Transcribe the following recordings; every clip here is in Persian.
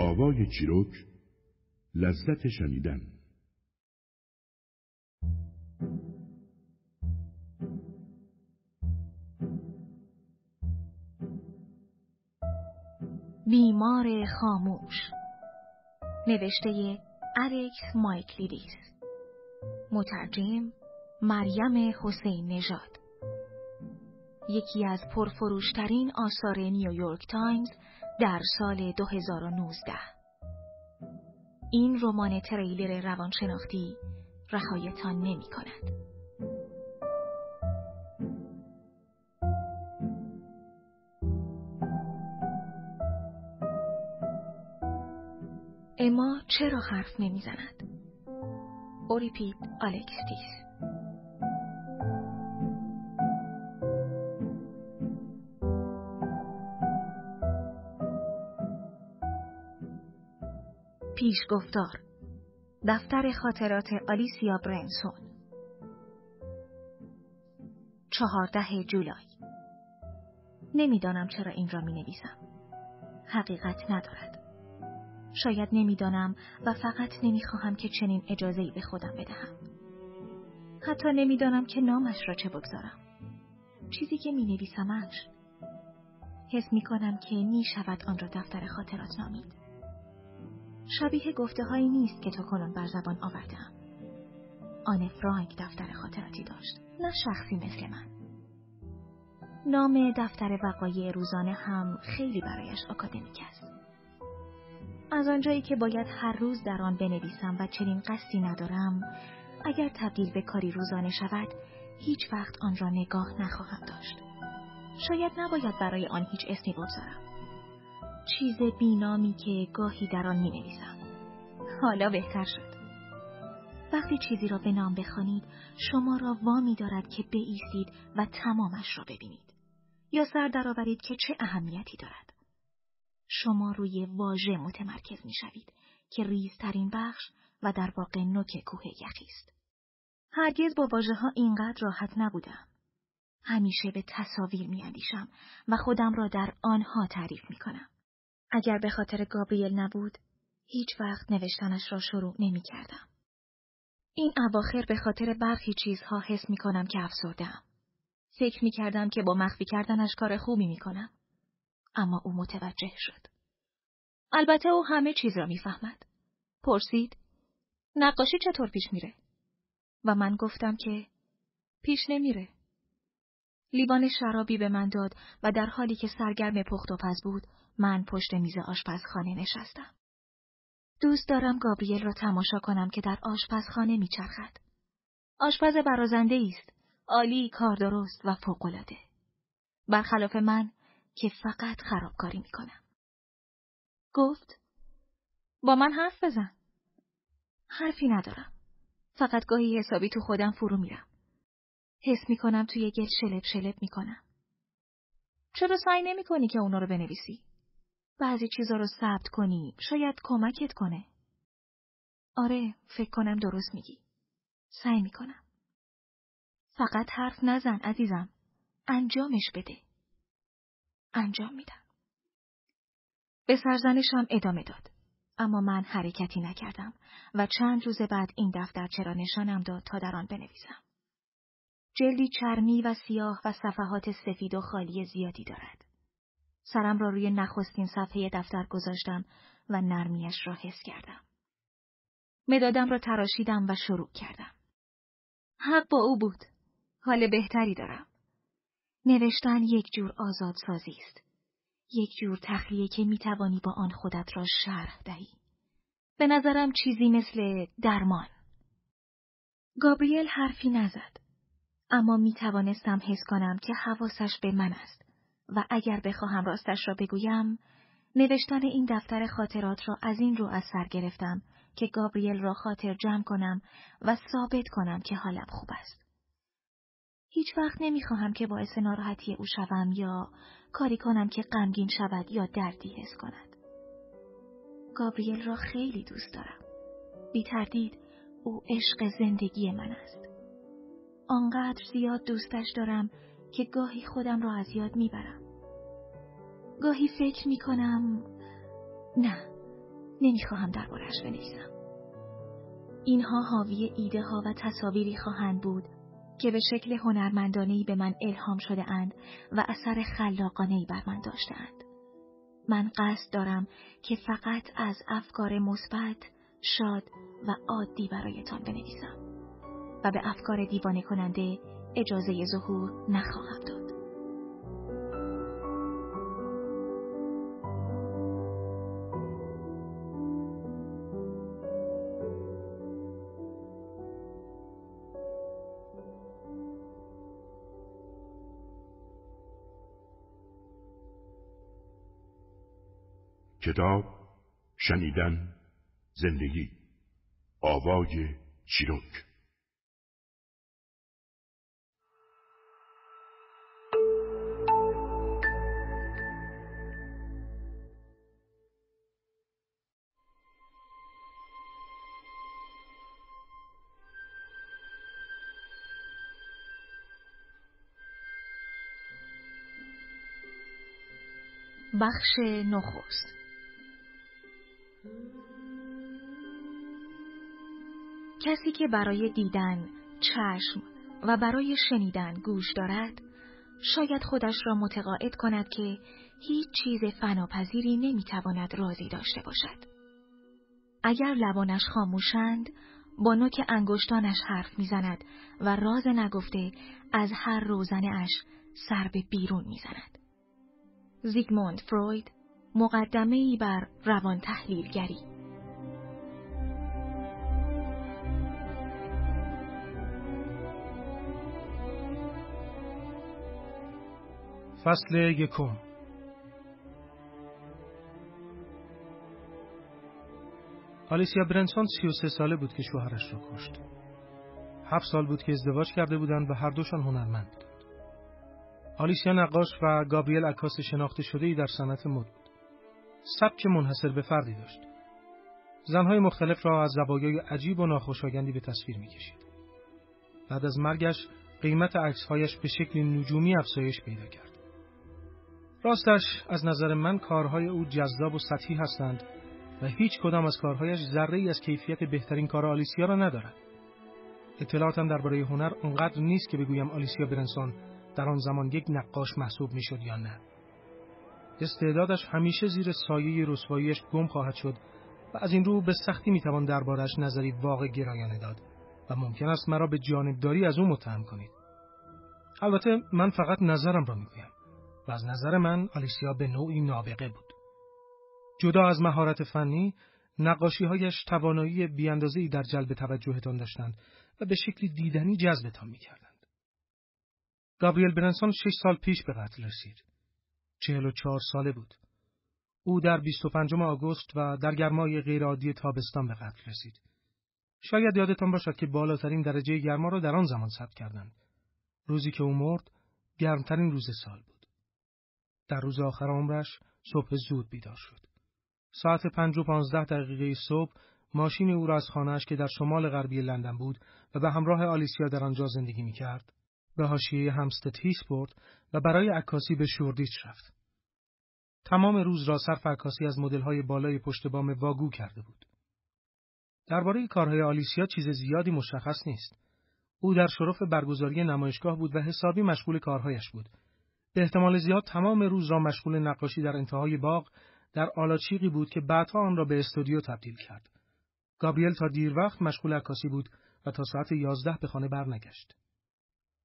آوای چیروک، لذت شنیدن. بیمار خاموش، نوشته الکس مایکلیدیس، مترجم مریم حسین نژاد. یکی از پرفروشترین آثار نیویورک تایمز در سال 2019. این رمان تریلر روانشناختی رهایتان نمی کند. اما چرا حرف نمی زند؟ اوریپید آلکستیس. پیشگفتار، دفتر خاطرات آلیسیا برنسون. 14 جولای. نمیدانم چرا این را می نویسم. حقیقت ندارد. شاید نمیدانم و فقط نمیخواهم که چنین اجازه‌ای به خودم بدهم. حتی نمیدانم که نامش را چه بگذارم. چیزی که می نویسمش. حس می کنم که می شود آن را دفتر خاطرات نامید. شبیه گفته هایی نیست که تا کنون بر زبان آوردم. آن فرانک دفتر خاطراتی داشت، نه شخصی مثل من. نام دفتر وقایع روزانه هم خیلی برایش آکادمیک است. از آنجایی که باید هر روز در آن بنویسم و چنین قصدی ندارم، اگر تبدیل به کاری روزانه شود، هیچ وقت آن را نگاه نخواهم داشت. شاید نباید برای آن هیچ اسمی بگذارم. چیز بینامی که گاهی در آن می‌نویسم. حالا بهتر شد. وقتی چیزی را به نام بخوانید، شما را وامی دارد که بایستید و تمامش را ببینید. یا سر درآورید که چه اهمیتی دارد. شما روی واژه متمرکز می‌شوید که ریزترین بخش و در واقع نوک کوه یخی است. هرگز با واژه‌ها اینقدر راحت نبودم. همیشه به تصاویر می‌اندیشم و خودم را در آنها تعریف می‌کنم. اگر به خاطر گابریل نبود، هیچ وقت نوشتنش را شروع نمی‌کردم. این اواخر به خاطر برخی چیزها حس می‌کنم که افسرده‌ام. فکر می‌کردم که با مخفی کردنش کار خوبی می‌کنم. اما او متوجه شد. البته او همه چیز را می‌فهمد. پرسید: نقاشی چطور پیش میره؟ و من گفتم که پیش نمیره. لیوان شرابی به من داد و در حالی که سرگرم پخت و پز بود، من پشت میز آشپزخانه نشستم. دوست دارم گابریل را تماشا کنم که در آشپزخانه میچرخد. آشپز برازنده است، عالی، کاردرست و فوق‌العاده. برخلاف من که فقط خرابکاری میکنم. گفت: با من حرف بزن. حرفی ندارم. فقط گاهی حسابی تو خودم فرو میرم. حس میکنم توی گل شلپ شلپ میکنم. چرا سعی نمیکنی که اونا رو بنویسی؟ بعضی چیزا رو ثبت کنی، شاید کمکت کنه. آره، فکر کنم درست میگی. سعی میکنم. فقط حرف نزن عزیزم. انجامش بده. انجام میدم. به سرزنشم ادامه داد. اما من حرکتی نکردم و چند روز بعد این دفترچه را نشانم داد تا در آن بنویسم. جلدی چرمی و سیاه و صفحات سفید و خالی زیادی دارد. سرم را روی نخستین صفحه دفتر گذاشتم و نرمیش را حس کردم. مدادم را تراشیدم و شروع کردم. حق با او بود. حال بهتری دارم. نوشتن یک جور آزادسازی است. یک جور تخلیه که میتوانی با آن خودت را شرح دهی. به نظرم چیزی مثل درمان. گابریل حرفی نزد. اما میتوانستم حس کنم که حواسش به من است و اگر بخواهم راستش را بگویم، نوشتن این دفتر خاطرات را از این رو از سر گرفتم که گابریل را خاطر جمع کنم و ثابت کنم که حالم خوب است. هیچ وقت نمیخواهم که باعث ناراحتی او شوم یا کاری کنم که غمگین شود یا دردی حس کند. گابریل را خیلی دوست دارم. بی تردید او عشق زندگی من است. آنقدر زیاد دوستش دارم که گاهی خودم را از یاد میبرم. گاهی فکر میکنم نه، نمیخواهم درباره‌اش بنویسم. اینها حاوی ایده ها و تصاویری خواهند بود که به شکل هنرمندانه‌ای به من الهام شده اند و اثر خلاقانه‌ای بر من داشته‌اند. من قصد دارم که فقط از افکار مثبت، شاد و عادی برایتان بنویسم و به افکار دیوانه کننده اجازه ظهور نخواهم داد. کتاب شنیدن زندگی آوای چیروک. بخش نخست. کسی که برای دیدن چشم و برای شنیدن گوش دارد، شاید خودش را متقاعد کند که هیچ چیز فناپذیری نمیتواند رازی داشته باشد. اگر لبانش خاموشند، با نوک انگشتانش حرف میزند و راز نگفته از هر روزنه اش سر به بیرون میزند. زیگموند فروید، مقدمه‌ای بر روان تحلیلگری. فصل 1. آلیسیا برنسون 33 ساله بود که شوهرش را کشت. 7 سال بود که ازدواج کرده بودند و هر دوشان هنرمند بودند. آلیسیا نقاش و گابریل عکاس شناخته شده‌ای در صنعت مد بود. سبک منحصر به فردی داشت. زنهای مختلف را از زوایای عجیب و ناخوشایندی به تصویر می‌کشید. بعد از مرگش قیمت عکس‌هایش به شکلی نجومی افزایش پیدا کرد. راستش از نظر من کارهای او جذاب و سطحی هستند و هیچ کدام از کارهایش ذره‌ای از کیفیت بهترین کار آلیسیا را ندارد. اطلاعاتم درباره هنر اونقدر نیست که بگویم آلیسیا برنسون در آن زمان یک نقاش محسوب میشد یا نه. استعدادش همیشه زیر سایه رسواییش گم خواهد شد و از این رو به سختی میتوان درباره‌اش نظری واقع گرایانه داد و ممکن است مرا به جانبداری از او متهم کنید. البته من فقط نظرم را میگویم و از نظر من آلیسیا به نوعی نابغه بود. جدا از مهارت فنی، نقاشی‌هایش توانایی بی‌اندازه‌ای در جلب توجهتان داشتند و به شکلی دیدنی جذبتان می‌کردند. گابریل برنسون 6 سال پیش به قتل رسید. 44 ساله بود. او در 25 آگوست و در گرمای غیرعادی تابستان به قتل رسید. شاید یادتان باشد که بالاترین درجه گرما را در آن زمان ثبت کردند. روزی که او مرد، گرمترین روز سال بود. در روز آخر عمرش صبح زود بیدار شد. ساعت 5:15 صبح ماشین او را از خانه‌اش که در شمال غربی لندن بود و به همراه آلیسیا در آنجا زندگی می‌کرد، به حاشیه همستد هیث برد و برای عکاسی به شوردیچ رفت. تمام روز را صرف عکاسی از مدل‌های بالای پشت بام واگو کرده بود. درباره کارهای آلیسیا چیز زیادی مشخص نیست. او در شرف برگزاری نمایشگاه بود و حسابی مشغول کارهایش بود. به احتمال زیاد تمام روز را مشغول نقاشی در انتهای باغ در آلاچیقی بود که بعدها آن را به استودیو تبدیل کرد. گابریل تا دیر وقت مشغول عکاسی بود و تا ساعت 11 به خانه برنگشت.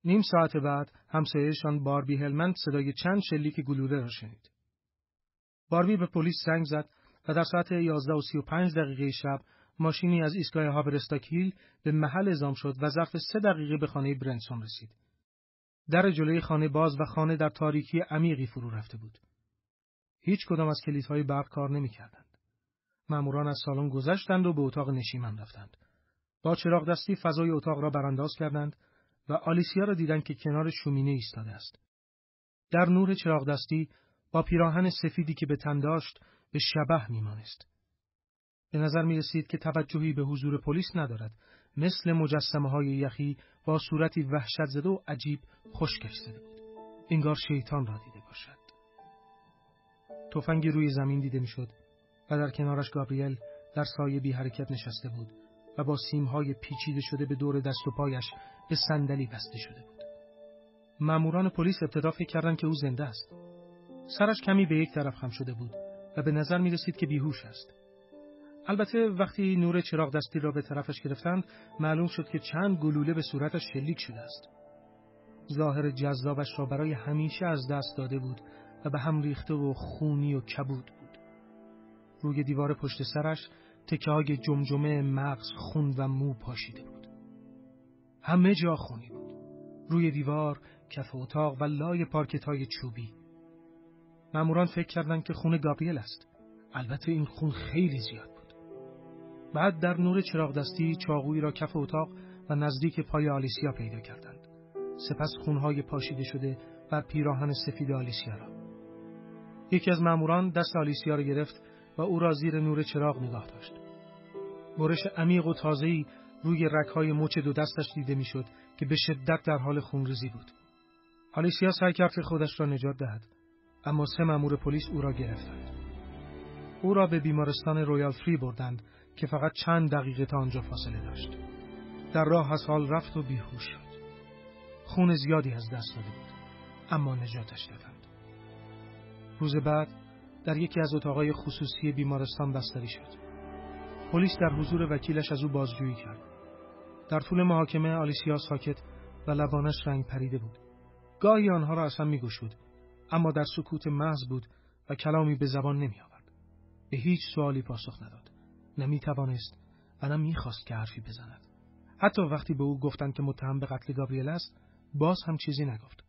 نیم ساعت بعد همسایه‌شان باربی هلمند صدای چند شلیک گلوله را شنید. باربی به پلیس زنگ زد و در ساعت 11:35 شب ماشینی از ایستگاه هاورستاک هیل به محل اعزام شد و ظرف 3 دقیقه به خانه برنسون رسید. در جلوی خانه باز و خانه در تاریکی عمیقی فرو رفته بود. هیچ کدام از کلیدهای برق کار نمی‌کردند. ماموران از سالن گذشتند و به اتاق نشیمن رفتند. با چراغ دستی فضای اتاق را برانداز کردند و آلیسیا را دیدند که کنار شومینه ایستاده است. در نور چراغ دستی با پیراهن سفیدی که به تن داشت به شبح می‌مانست. به نظر می‌رسید که توجهی به حضور پلیس ندارد، مثل مجسمه‌های یخی با صورتی وحشت زده و عجیب خشکش زده بود. انگار شیطان را دیده باشد. تفنگی روی زمین دیده می‌شد و در کنارش گابریل در سایه بی حرکت نشسته بود و با سیمهای پیچیده شده به دور دست و پایش به صندلی بسته شده بود. ماموران پلیس ابتدا فکر کردند که او زنده است. سرش کمی به یک طرف خم شده بود و به نظر می رسید که بیهوش است. البته وقتی نور چراغ دستی را به طرفش گرفتند، معلوم شد که چند گلوله به صورتش شلیک شده است. ظاهر جذابش را برای همیشه از دست داده بود و به هم ریخته و خونی و کبود بود. روی دیوار پشت سرش تکه‌های جمجمه، مغز، خون و مو پاشیده بود. همه جا خونی بود. روی دیوار، کف اتاق و لای پارکت‌های چوبی. ماموران فکر کردند که خون گابریل است. البته این خون خیلی زیاد بود. بعد در نور چراغ دستی چاقویی را کف اتاق و نزدیک پای آلیسیا پیدا کردند. سپس خونهای پاشیده شده بر پیراهن سفید آلیسیا را. یکی از ماموران دست آلیسیا را گرفت و او را زیر نور چراغ نگاه داشت. برش عمیق و تازه‌ای روی رگ‌های مچ دو دستش دیده میشد که به شدت در حال خونریزی بود. آلیسیا سعی کرد که خودش را نجات دهد، اما 3 مأمور پلیس او را گرفتند. او را به بیمارستان رویال فری بردند که فقط چند دقیقه تا آنجا فاصله داشت. در راه از حال رفت و بیهوش شد. خون زیادی از دست داده بود، اما نجاتش دادند. روز بعد در یکی از اتاقهای خصوصی بیمارستان بستری شد. پلیس در حضور وکیلش از او بازجویی کرد. در طول محاکمه آلیسیا ساکت و لبانش رنگ پریده بود. گاهی آنها را اصلا می‌گشود، اما در سکوت محض بود و کلامی به زبان نمی‌آورد. به هیچ سوالی پاسخ نداد. نمی‌توانست و نه می‌خواست که حرفی بزند. حتی وقتی به او گفتند که متهم به قتل گابریل است، باز هم چیزی نگفت.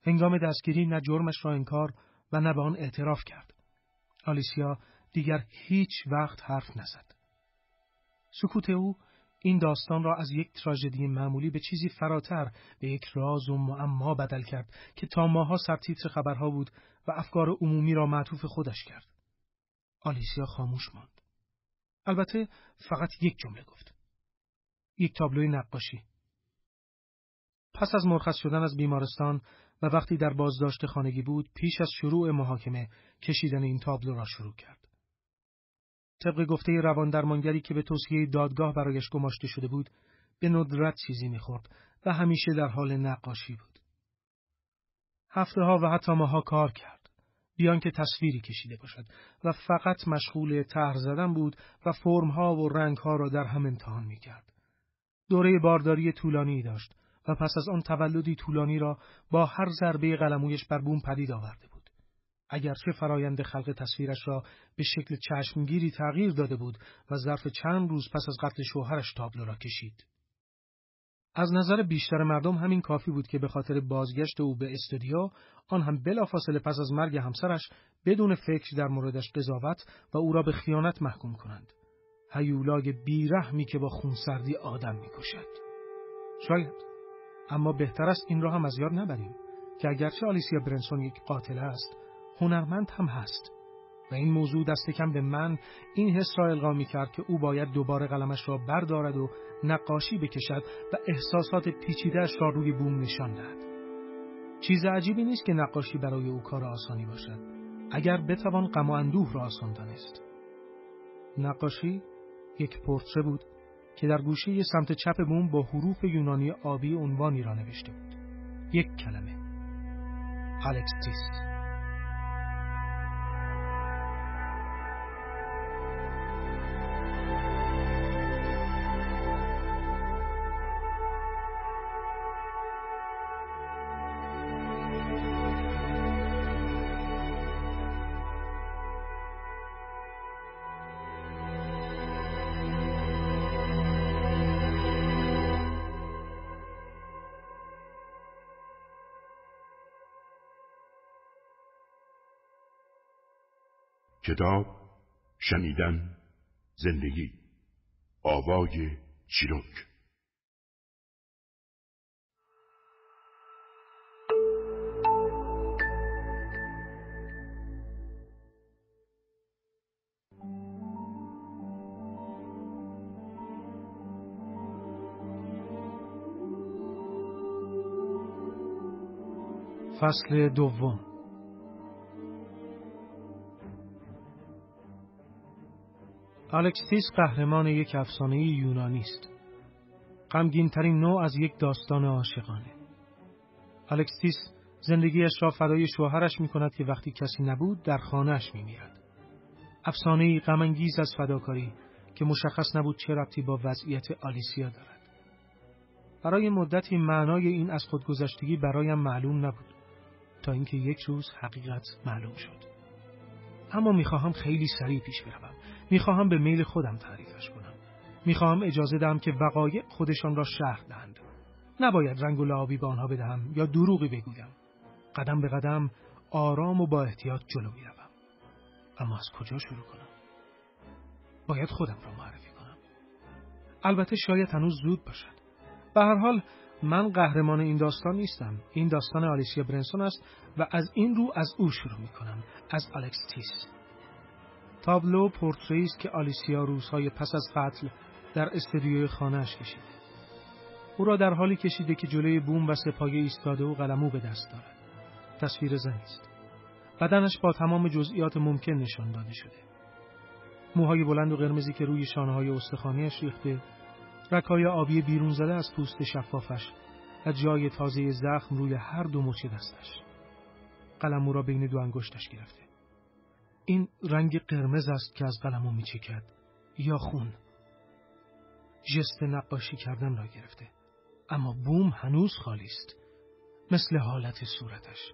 هنگام دستگیری نه جرمش را انکار و نه به آن اعتراف کرد. آلیسیا دیگر هیچ وقت حرف نزد. سکوت او این داستان را از یک تراژدی معمولی به چیزی فراتر، به یک راز و معما بدل کرد که تا ماها سرتیتر خبرها بود و افکار عمومی را معطوف خودش کرد. آلیسیا خاموش ماند. البته فقط یک جمله گفت. یک تابلوی نقاشی. پس از مرخص شدن از بیمارستان و وقتی در بازداشت خانگی بود، پیش از شروع محاکمه کشیدن این تابلو را شروع کرد. طبق گفته رواندرمانگری که به توصیه دادگاه برایش گماشته شده بود، به ندرت چیزی می‌خورد و همیشه در حال نقاشی بود. هفته‌ها و حتی ماه‌ها کار کرد، بیان که تصویری کشیده باشد و فقط مشغول طرح زدن بود و فرم‌ها و رنگ‌ها را در هم امتحان می‌کرد. دوره بارداری طولانی داشت و پس از آن تولدی طولانی را با هر ضربه قلمویش بر بوم پدید آورده بود. اگرچه فرایند خلق تصویرش را به شکل چشمگیری تغییر داده بود و ظرف چند روز پس از قتل شوهرش تابلو را کشید. از نظر بیشتر مردم همین کافی بود که به خاطر بازگشت او به استودیو، آن هم بلافاصله پس از مرگ همسرش، بدون فکر در موردش قضاوت و او را به خیانت محکوم کنند. هیولای بیرحمی که با خونسردی آدم می‌کشد. شاید، اما بهتر است این را هم از یاد نبریم که اگرچه آلیسیا برنسون یک قاتل است، هنرمند هم هست و این موضوع دست کم به من این حس را القا می‌کرد که او باید دوباره قلمش را بردارد و نقاشی بکشد و احساسات پیچیده‌اش را روی بوم نشان دهد. چیز عجیبی نیست که نقاشی برای او کار آسانی باشد، اگر بتوان غم و اندوه را آسان دانست. نقاشی یک پورتره بود که در گوشه سمت چپ بوم با حروف یونانی آبی عنوانی را نوشته بود. یک کلمه: الکسیس. کتاب شنیدن زندگی، آوای چیروک. فصل دوم. الکسیس قهرمان یک افسانه یونانی است. غمگین‌ترین نوع از یک داستان عاشقانه. الکسیس زندگیش را فدای شوهرش می‌کند که وقتی کسی نبود در خانه‌اش می‌میرد. افسانه‌ای غم‌انگیز از فداکاری که مشخص نبود چه ربطی با وضعیت آلیسیا دارد. برای مدتی معنای این از خودگذشتگی برایم معلوم نبود تا اینکه یک روز حقیقت معلوم شد. اما می‌خواهم خیلی سریع پیش بروم. می‌خواهم به میل خودم تعریفش کنم. می‌خواهم اجازه دهم که وقایع خودشان را شرح دهند. نباید رنگ و لعابی به آنها بدهم یا دروغی بگویم. قدم به قدم آرام و با احتیاط جلو می‌روم. اما از کجا شروع کنم؟ باید خودم را معرفی کنم. البته شاید هنوز زود باشد. به هر حال من قهرمان این داستان نیستم. این داستان آلیسیا برنسون است و از این رو از او شروع می‌کنم، از الکسیس. تابلو پورتری است که آلیسیا روزهای پس از قتل در استودیوی خانه‌اش کشیده. او را در حالی کشیده که جلوی بوم و سپایه ایستاده و قلمو به دست دارد. تصویر زنی است. بدنش با تمام جزئیات ممکن نشان داده شده. موهای بلند و قرمزی که روی شانه‌های استخوانی‌اش ریخته، رگ‌های آبی بیرون زده از پوست شفافش و جای تازه زخم روی هر دو مچ دستش. قلمو را بین دو انگشتش گرفته. این رنگ قرمز است که از قلمو می‌چکد یا خون. ژست نقاشی کردن را گرفته، اما بوم هنوز خالی است، مثل حالت صورتش.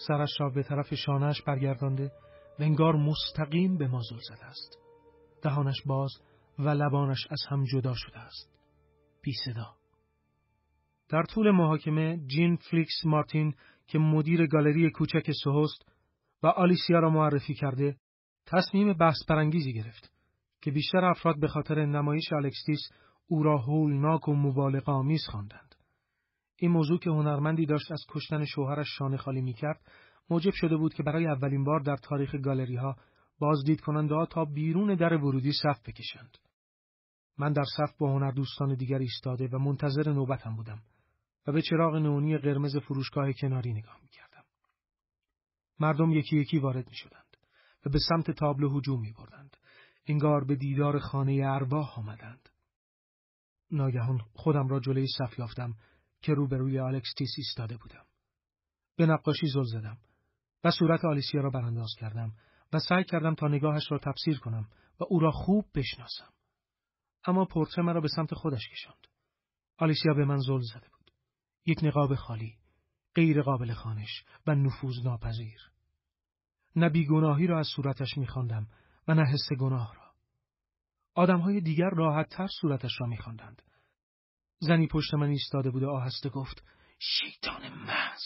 سرش را به طرف شانه‌اش برگردانده و انگار مستقیم به ما زل زده است. دهانش باز و لبانش از هم جدا شده است. بی صدا. در طول محاکمه جین فلیکس مارتین که مدیر گالری کوچک سوهوست و آلیسیا را معرفی کرده، تصمیم بحث برانگیزی گرفت که بیشتر افراد به خاطر نمایش الکسیس او را هولناک و مبالغه‌آمیز خواندند. این موضوع که هنرمندی داشت از کشتن شوهرش شانه خالی می‌کرد، موجب شده بود که برای اولین بار در تاریخ گالری‌ها بازدید کننده‌ها تا بیرون در ورودی صف بکشند. من در صف با هنردوستان دیگر ایستاده و منتظر نوبتم بودم و به چراغ نئونی قرمز فروشگاه کناری نگاه می‌کردم. مردم یکی یکی وارد می‌شدند و به سمت تابلو هجوم می‌بردند. انگار به دیدار خانه ارواح آمدند. ناگهان خودم را جلوی صف یافتم که روبروی الکسیس ایستاده بودم. به نقاشی زل زدم و صورت آلیسیا را برانداز کردم و سعی کردم تا نگاهش را تفسیر کنم و او را خوب بشناسم. اما پورتره مرا به سمت خودش کشاند. آلیسیا به من زل زده بود. یک نقاب خالی، غیر قابل خوانش و نفوذناپذیر. نه بیگناهی را از صورتش می‌خواندم و نه حس گناه را. آدم‌های دیگر راحت‌تر صورتش را می‌خواندند. زنی پشت من ایستاده بود و آهسته گفت: شیطان محض.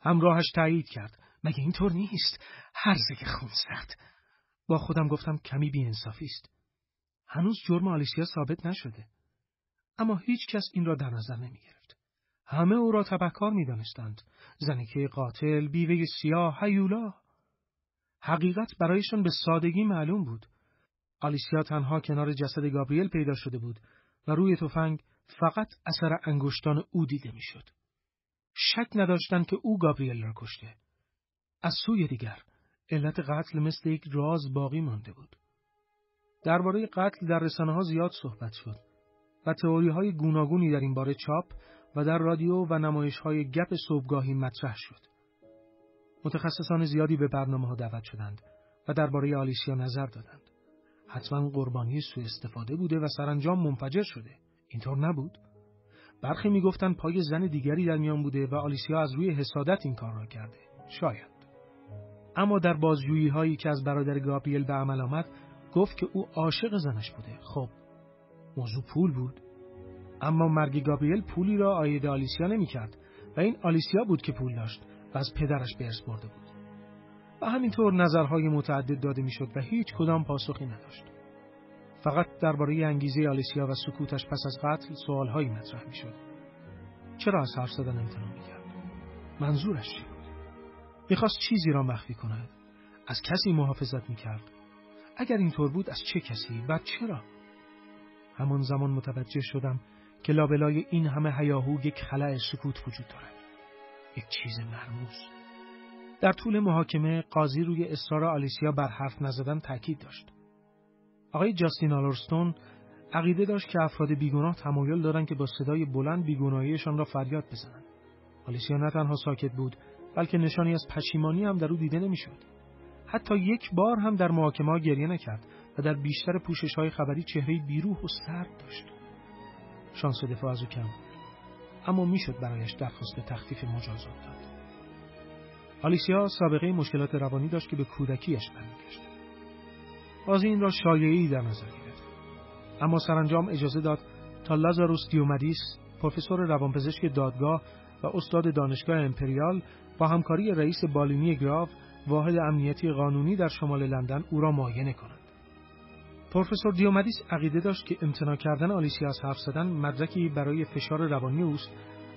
همراهش تایید کرد: مگه اینطور نیست؟ هرزه خون سخت. با خودم گفتم کمی بی‌انصافی است. هنوز جرم آلیسیا ثابت نشده. اما هیچ کس این را در نظر نمی‌گرفت. همه او را تبهکار می‌دانستند. زنی که قاتل، بیوه سیاه، هیولا. حقیقت برایشان به سادگی معلوم بود. آلیسیا تنها کنار جسد گابریل پیدا شده بود و روی تفنگ فقط اثر انگشتان او دیده میشد. شک نداشتند که او گابریل را کشته. از سوی دیگر علت قتل مثل یک راز باقی مانده بود. درباره قتل در رسانه‌ها زیاد صحبت شد و تئوری‌های گوناگونی در این باره چاپ و در رادیو و نمایش‌های گپ صبحگاهی مطرح شد. متخصصان زیادی به برنامه‌ها دعوت شدند و درباره آلیسیا نظر دادند. حتما قربانی سوء استفاده بوده و سرانجام منفجر شده. اینطور نبود؟ برخی میگفتند پای زن دیگری در میان بوده و آلیسیا از روی حسادت این کار را کرده. شاید. اما در بازجویی‌هایی که از برادر گابریل به عمل آمد، گفت که او عاشق زنش بوده. خب، موضوع پول بود. اما مرگ گابریل پولی را عاید آلیسیا نمی‌کرد و این آلیسیا بود که پول داشت و از پدرش به ارث برده بود. و همینطور نظرهای متعدد داده میشد و هیچ کدام پاسخی نداشت. فقط درباره انگیزه آلیسیا و سکوتش پس از قتل سوالهایی مطرح میشد. چرا از حرف زدن امتناع میکرد؟ منظورش چی بود؟ میخواست چیزی را مخفی کند؟ از کسی محافظت میکرد؟ اگر اینطور بود از چه کسی و چرا؟ همان زمان متوجه شدم که لابلای این همه هیاهو یک خلأ سکوت وجود دارد. یک چیز مرموز. در طول محاکمه قاضی روی اصرار آلیسیا بر حرف نزدن تاکید داشت. آقای جاستین آلورستون عقیده داشت که افراد بیگناه تمایل دارند که با صدای بلند بیگناهیشان را فریاد بزنند. آلیسیا نه تنها ساکت بود، بلکه نشانی از پشیمانی هم در او دیده نمی‌شد. حتی یک بار هم در محاکمه گریه نکرد و در بیشتر پوشش‌های خبری چهره‌ای بیروح و سرد داشت. شانس دفاع از او کم بود، اما میشد برایش درخواست تخفیف مجازات داد. آلیسیا سابقه مشکلات روانی داشت که به کودکیش برمیگشت. قاضی این را شایعه‌ای در نظر گرفت، اما سرانجام اجازه داد تا لازاروس دیومدیس، پروفسور روانپزشک دادگاه و استاد دانشگاه امپریال، با همکاری رئیس بالینی گراو، واحد امنیتی قانونی در شمال لندن، او را معاینه کند. پروفسور دیومدیس عقیده داشت که امتناع کردن آلیسیا از حرف زدن مدرکی برای فشار روانی اوست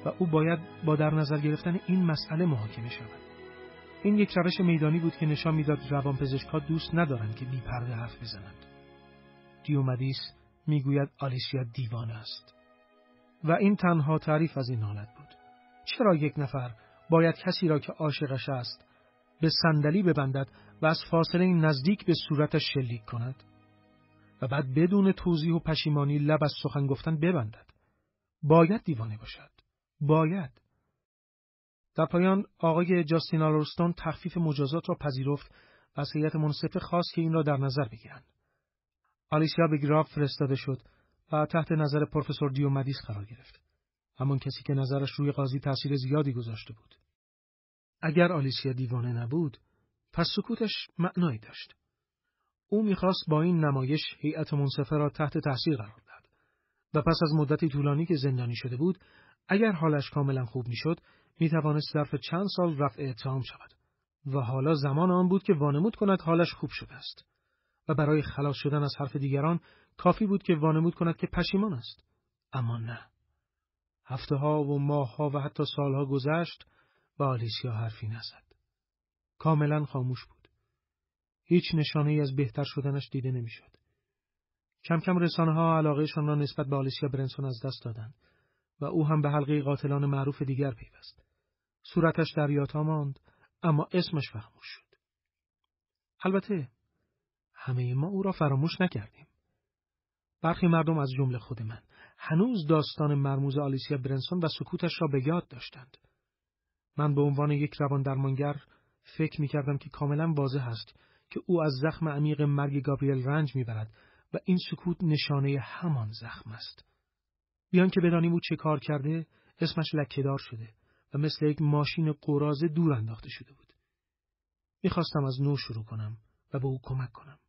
و او باید با در نظر گرفتن این مسئله محاکمه شود. این یک روش میدانی بود که نشان میداد روانپزشک‌ها دوست ندارند که بی‌پرده حرف بزنند. دیومدیس میگوید آلیسیا دیوانه است. و این تنها تعریف از این حالت بود. چرا یک نفر باید کسی را که عاشقش است به صندلی ببندد و از فاصله نزدیک به صورتش شلیک کند و بعد بدون توضیح و پشیمانی لب از سخن گفتن ببندد؟ باید دیوانه باشد. باید. در پایان آقای جاستین آلورستون تخفیف مجازات را پذیرفت و از هیئت منصفه خواست که این را در نظر بگیرند. آلیسیا به گراف فرستاده شد و تحت نظر پروفسور دیومدیس قرار گرفت. همان کسی که نظرش روی قاضی تأثیر زیادی گذاشته بود. اگر آلیسیا دیوانه نبود، پس سکوتش معنایی داشت. او می‌خواست با این نمایش هیئت منصفه را تحت تاثیر قرار دهد و پس از مدتی طولانی که زندانی شده بود، اگر حالش کاملا خوب می‌شد، می‌توانست ظرف چند سال رفع اتهام شود و حالا زمان آن بود که وانمود کند حالش خوب شده است و برای خلاص شدن از حرف دیگران کافی بود که وانمود کند که پشیمان است. اما نه. هفته‌ها و ماه‌ها و حتی سال‌ها گذشت و آلیسیا حرفی نزد. کاملا خاموش بود. هیچ نشانه‌ای از بهتر شدنش دیده نمی‌شد. کم کم رسانه‌ها علاقه‌شان را نسبت به آلیسیا برنسون از دست دادند و او هم به حلقه قاتلان معروف دیگر پیوست. صورتش در یادها ماند، اما اسمش فراموش شد. البته همه ما او را فراموش نکردیم. برخی مردم از جمله خود من هنوز داستان مرموز آلیسیا برنسون و سکوتش را به یاد داشتند. من به عنوان یک روان‌درمانگر فکر می‌کردم که کاملا واضح است که او از زخم عمیق مرگ گابریل رنج می‌برد و این سکوت نشانه همان زخم است. بیان که بدانیم او چه کار کرده، اسمش لکه‌دار شده و مثل یک ماشین قراضه دور انداخته شده بود. می‌خواستم از نو شروع کنم و به او کمک کنم.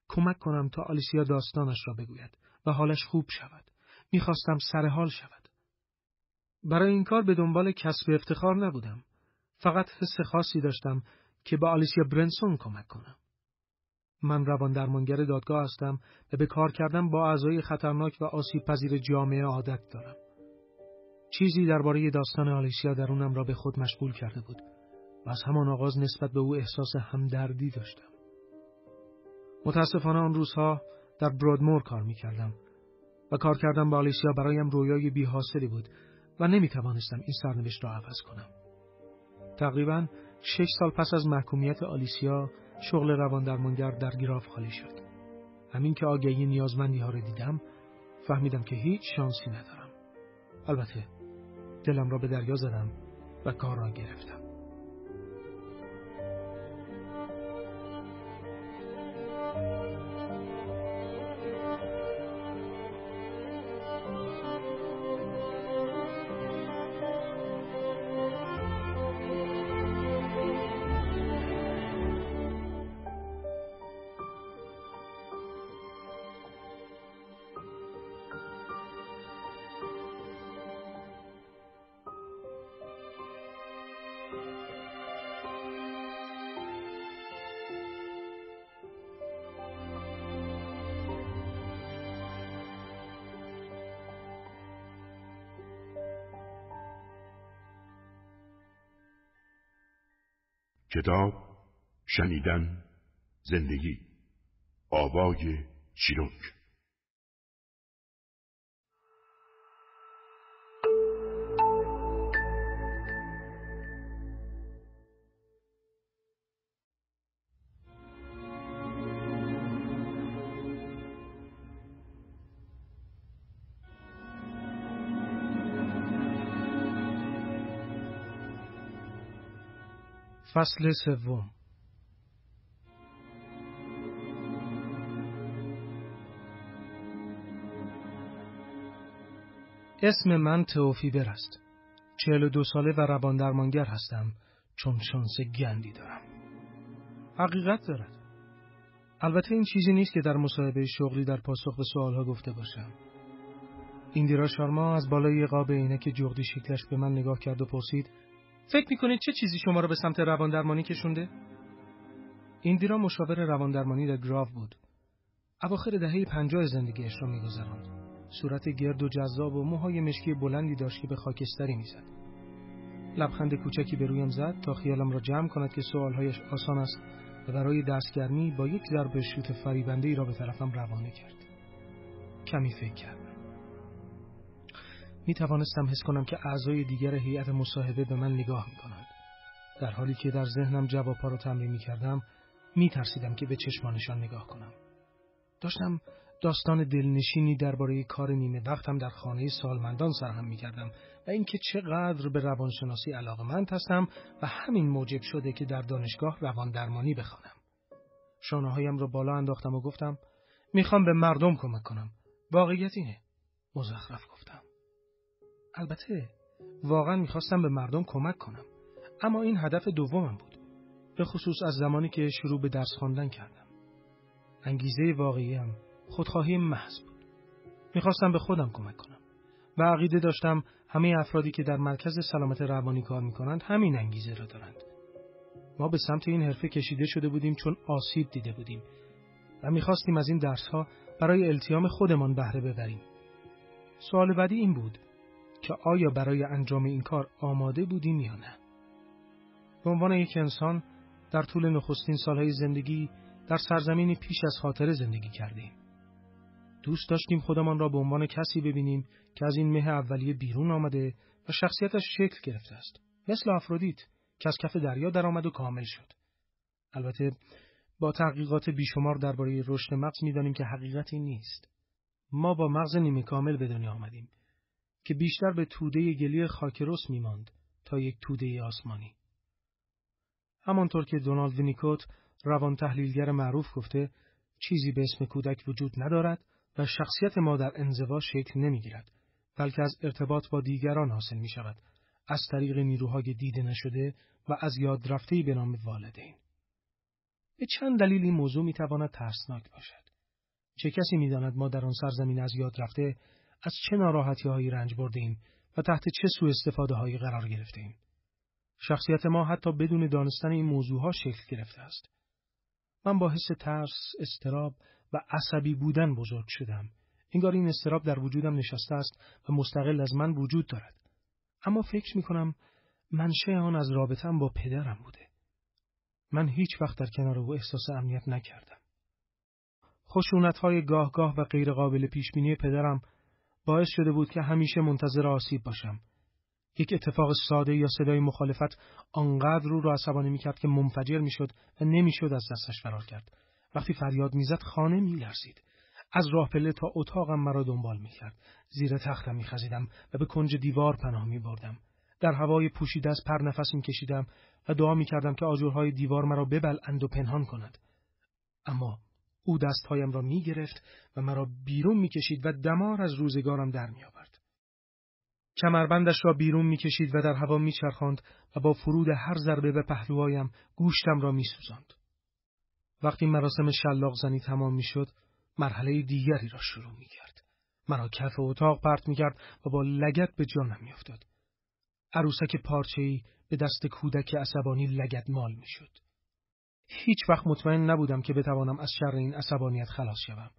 کمک کنم تا آلیسیا داستانش را بگوید و حالش خوب شود. می‌خواستم سرحال شود. برای این کار به دنبال کسب افتخار نبودم. فقط حس خاصی داشتم که به آلیسیا برنسون کمک کنم. من روان‌درمانگر دادگاه هستم و به کار کردن با اعضای خطرناک و آسیب‌پذیر جامعه عادت دارم. چیزی درباره داستان آلیسیا درونم را به خود مشغول کرده بود و از همان آغاز نسبت به او احساس همدردی داشتم. متاسفانه آن روزها در برودمور کار می‌کردم و کار کردن با آلیسیا برایم رویای بی‌حاصلی بود و نمی‌توانستم این سرنوشت را عوض کنم. تقریباً 6 سال پس از محکومیت آلیسیا، شغل رواندرمانگر در گراف خالی شد. همین که آگهی نیازمندی ها را دیدم، فهمیدم که هیچ شانسی ندارم. البته دلم را به دریا زدم و کار را گرفتم. کتاب شنیدن زندگی آوای چیروک. فصل سوم. اسم من تئوفیبر است. 42 ساله و روان درمانگر هستم، چون شانس گندی دارم. حقیقت دارد. البته این چیزی نیست که در مصاحبه شغلی در پاسخ به سوالها گفته باشم. ایندیرا شارما از بالای قاب عینک جغدی شکلش به من نگاه کرد و پرسید: فکر میکنید چه چیزی شما را به سمت روان درمانی کشونده؟ ایندیرا مشاور روان درمانی در گراو بود. اواخر دهه 50 زندگیش را می‌گذراند. صورت گرد و جذاب و موهای مشکی بلندی داشت که به خاکستری می‌زد. لبخند کوچکی به رویم زد تا خیالم را جمع کند که سوالهایش آسان است و برای دستگرمی با یک ضرب شوت فریبنده‌ای را به طرفم روانه کرد. کمی فکر کردم. می‌توانستم حس کنم که اعضای دیگر هیئت مصاحبه به من نگاه می‌کنند. در حالی که در ذهنم جواب‌ها را تمرین می‌کردم، می‌ترسیدم که به چشمانشان نگاه کنم. داشتم داستان دلنشینی درباره کار نیمه وقتم در خانه سالمندان سرهم می‌کردم و اینکه چقدر به روانشناسی علاقه‌مند هستم و همین موجب شده که در دانشگاه روان درمانی بخوانم. شانه‌هایم را بالا انداختم و گفتم: می‌خوام به مردم کمک کنم. واقعیت اینه. مزخرف گفتم. البته واقعا می‌خواستم به مردم کمک کنم، اما این هدف دومم بود، به خصوص از زمانی که شروع به درس خواندن کردم. انگیزه واقعیم خودخواهی محض بود. میخواستم به خودم کمک کنم و عقیده داشتم همه افرادی که در مرکز سلامت روانی کار میکنند همین انگیزه را دارند. ما به سمت این حرفه کشیده شده بودیم چون آسیب دیده بودیم و میخواستیم از این درسها برای التیام خودمان بهره ببریم. سوال بعدی این بود که آیا برای انجام این کار آماده بودیم یا نه؟ به عنوان یک انسان در طول نخستین سالهای زندگی در سرزمینی پیش از خاطره زندگی کردیم. دوست داشتیم خودمان را به عنوان کسی ببینیم که از این مه اولیه بیرون آمده و شخصیتش شکل گرفته است. مثل آفرودیت که از کف دریا در آمد و کامل شد. البته با تحقیقات بیشمار درباره رشد مغز می‌دانیم که حقیقت این نیست. ما با مغز نیمه کامل به دنیا آمدیم که بیشتر به توده گلی خاکرس می‌ماند تا یک توده آسمانی. همانطور که دونالد وینیکوت روان تحلیلگر معروف گفته، چیزی به اسم کودک وجود ندارد و شخصیت ما در انزوا شکل نمی‌گیرد، بلکه از ارتباط با دیگران حاصل می‌شود، از طریق نیروهای دیده نشده و از یاد رفته‌ای به نام والدین. به چند دلیل این موضوع می‌تواند ترسناک باشد. چه کسی می‌داند ما در آن سرزمین از یاد رفته از چه ناراحتی‌هایی رنج بردیم و تحت چه سوء استفاده‌هایی قرار گرفتیم. شخصیت ما حتی بدون دانستن این موضوعها شکل گرفته است. من با حس ترس، اضطراب و عصبی بودن بزرگ شدم. انگار این اضطراب در وجودم نشسته است و مستقل از من وجود دارد. اما فکر می‌کنم منشأ آن از رابطه‌ام با پدرم بوده. من هیچ وقت در کنار او احساس امنیت نکردم. خشونت‌های گاه و غیر قابل پیش‌بینی پدرم باعث شده بود که همیشه منتظر آسیب باشم. یک اتفاق ساده یا صدای مخالفت آنقدر او را عصبانی می‌کرد که منفجر می‌شد و نمی‌شد از دستش فرار کرد. وقتی فریاد می‌زد خانه می‌لرزید. از راه پله تا اتاقم مرا دنبال می‌کرد. زیر تختم می‌خزیدم و به کنج دیوار پناه می‌بردم. در هوای پوشیده از پر نفس می‌کشیدم و دعا می‌کردم که آجرهای دیوار مرا ببلعند و پنهان کند. اما او دستهایم را می‌گرفت و مرا بیرون می‌کشید و دمار از روزگارم در می‌آورد. کمربندش را بیرون می‌کشید و در هوا می‌چرخاند و با فرود هر ضربه به پهلوهایم گوشتم را می‌سوزاند. وقتی مراسم شلاق زنی تمام می‌شد، مرحله دیگری را شروع می‌کرد. مرا کف اتاق پرت می‌کرد و با لگد به جانم می‌افتاد. عروسک پارچه‌ای به دست کودک عصبانی لگدمال می‌شد. هیچ وقت مطمئن نبودم که بتوانم از شر این عصبانیت خلاص شوم.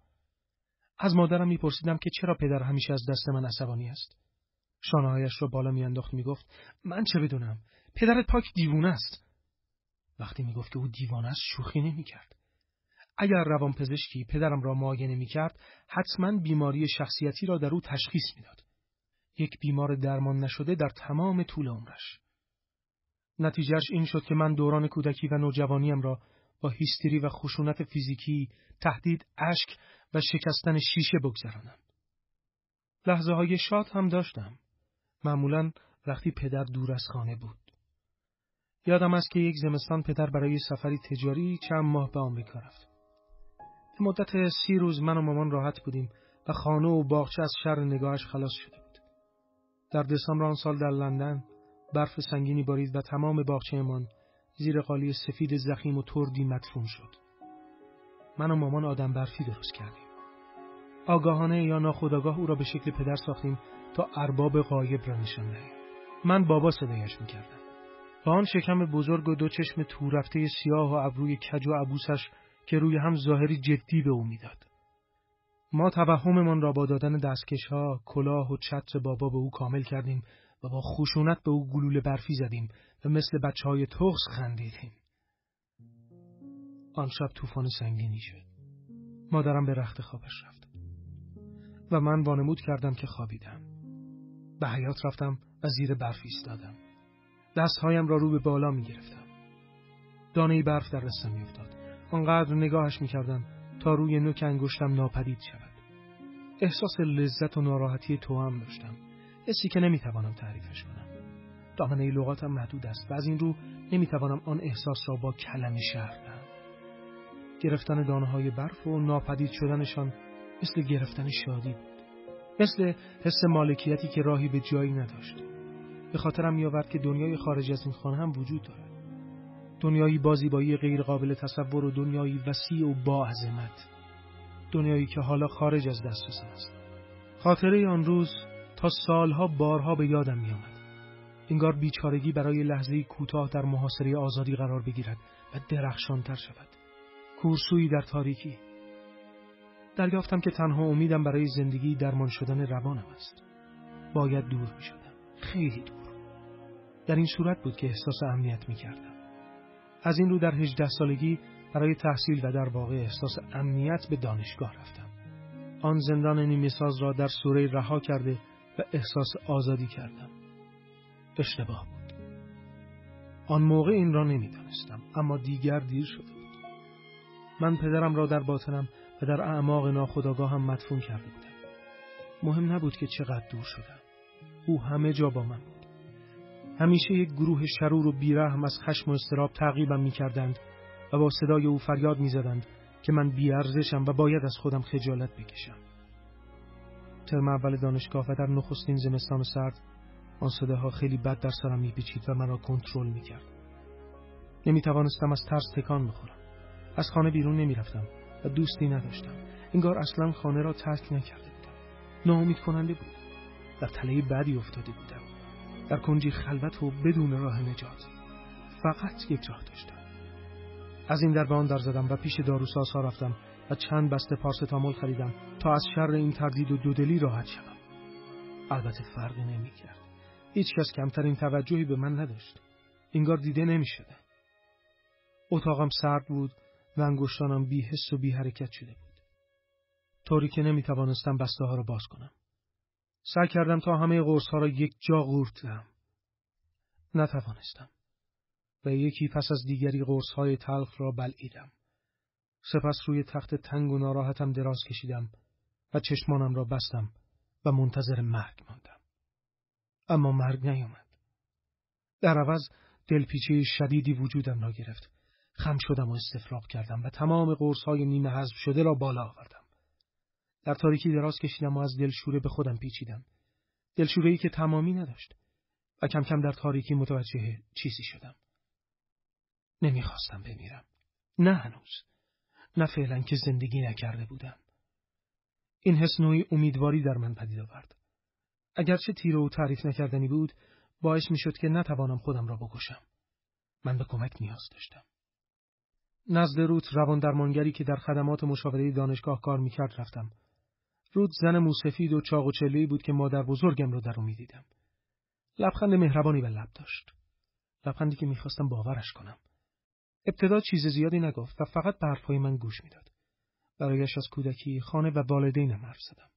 از مادرم می‌پرسیدم که چرا پدر همیشه از دست من عصبانی است. شانه‌هایش را بالا می‌انداخت می‌گفت من چه بدونم، پدرت پاک دیوانه است. وقتی می‌گفت که او دیوانه است شوخی نمی‌کرد. اگر روانپزشکی پدرم را معاینه می‌کرد، حتماً بیماری شخصیتی را در او تشخیص می‌داد. یک بیمار درمان نشده در تمام طول عمرش. نتیجهش این شد که من دوران کودکی و نوجوانیم را با هیستری و خشونت فیزیکی، تهدید اشک و شکستن شیشه بگذرانم. لحظه‌های شاد هم داشتم. معمولاً وقتی پدر دور از خانه بود. یادم است که یک زمستان پدر برای سفری تجاری چند ماه به آمریکا رفت. به مدت 30 روز من و مامان راحت بودیم و خانه و باغچه از شر نگاهش خلاص شده بود. در دسامبر آن سال در لندن برف سنگینی بارید و تمام باغچه‌مان زیر قالی سفید ضخیم و تردی مدفون شد. من و مامان آدم برفی درست کردیم. آگاهانه یا ناخودآگاه او را به شکل پدر ساختیم تا ارباب غایب را نشان دهیم. من بابا صدایش می‌کردم. با آن شکم بزرگ و دو چشم تو رفته سیاه و ابروی کج و عبوسش که روی هم ظاهری جدی به او میداد. ما توهممان را با دادن دستکش‌ها، کلاه و چتر بابا به او کامل کردیم و با خشونت به او گلوله برفی زدیم و مثل بچه‌های تخس خندیدیم. آن شب طوفان سنگینی شد. مادرم به رخت خوابش رفت و من وانمود کردم که خوابیدم. به حیاط رفتم و زیر برف ایستادم. دستهایم را رو به بالا می گرفتم. دانه برف در دستم می افتاد. آنقدر نگاهش می کردم تا روی نوک انگشتم ناپدید شود. احساس لذت و ناراحتی توأم داشتم. حسی که نمی توانم تعریفش کنم. دامنه لغاتم محدود است و از این رو نمی توانم آن احساس را با کلمه شرح دهم. گرفتن دانه‌های برف و ناپدید شدنشان مثل گرفتن شادی بود. مثل حس مالکیتی که راهی به جایی نداشت. به خاطرم می‌آورد که دنیای خارج از این خانه هم وجود دارد. دنیایی با زیبایی غیر قابل تصور و دنیایی وسیع و با عظمت. دنیایی که حالا خارج از دسترس است. خاطره آن روز تا سالها بارها به یادم می‌آمد. انگار بیچارگی برای لحظه‌ای کوتاه در محاصره آزادی قرار بگیرد و درخشان‌تر شود. کورسویی در تاریکی. دریافتم که تنها امیدم برای زندگی درمان شدن روانم است. باید دور می شدم. خیلی دور. در این صورت بود که احساس امنیت می کردم. از این رو در 18 سالگی برای تحصیل و در واقع احساس امنیت به دانشگاه رفتم. آن زندان نیمه ساز را در سوره رها کرده و احساس آزادی کردم. اشتباه بود. آن موقع این را نمی دانستم، اما دیگر دیر شده بود. من پدرم را در باطنم و در اعماق ناخودآگاهم مدفون کرده بودم. مهم نبود که چقدر دور شدم. او همه جا با من بود. همیشه یک گروه شرور و بیرحم از خشم و اضطراب تعقیبم می‌کردند و با صدای او فریاد می‌زدند که من بی‌ارزشم و باید از خودم خجالت بکشم. ترم اول دانشگاه و در نخستین زمستان سرد آن صداها خیلی بد در سرم می‌پیچید و مرا کنترل می‌کرد. نمی‌توانستم از ترس تکان بخورم. از خانه بیرون نمی‌رفتم و دوستی نداشتم. انگار اصلا خانه را ترک نکرده بودم. ناامید کننده بود. در تله بدی افتاده بودم. در کنجی خلوت و بدون راه نجات. فقط یک راه داشتم. از این در به آن در زدم و پیش داروسازها رفتم و چند بسته پارستامول خریدم تا از شر این تردید و دودلی راحت شوم. البته فرقی نمی‌کرد. هیچ کس کمترین توجهی به من نداشت. انگار دیده نمی‌شده. اتاقم سرد بود و انگشتانم بی حس و بی حرکت شده بود. طوری که نمی‌توانستم بسته‌ها را باز کنم. سعی کردم تا همه قرص‌ها را یک جا قورت دهم. نتوانستم. و یکی پس از دیگری قرص‌های تلخ را بلعیدم. سپس روی تخت تنگ و ناراحتم دراز کشیدم و چشمانم را بستم و منتظر مرگ ماندم. اما مرگ نیامد. در عوض دلپیچه شدیدی وجودم را گرفت. خم شدم و استفراغ کردم و تمام قرص‌های نیمه هضم شده را بالا آوردم. در تاریکی دراز کشیدم و از دلشوره به خودم پیچیدم. دلشوره‌ای که تمامی نداشت. و کم کم در تاریکی متوجه چیزی شدم. نمیخواستم بمیرم. نه هنوز. نه فعلا که زندگی نکرده بودم. این حس نوعی امیدواری در من پدید آورد. اگرچه تیره و تعریف نکردنی بود، باعث میشد که نتوانم خودم را بکشم. من به کمک نیاز داشتم. نزد روت روان درمانگری که در خدمات مشاوره دانشگاه کار میکرد رفتم. روت زن موسفید و چاق و چله‌ای بود که مادر بزرگم را در او میدیدم. لبخند مهربانی به لب داشت. لبخندی که میخواستم باورش کنم. ابتدا چیز زیادی نگفت و فقط به حرفهای من گوش میداد. برایش از کودکی، خانه و والدینم حرف زدم.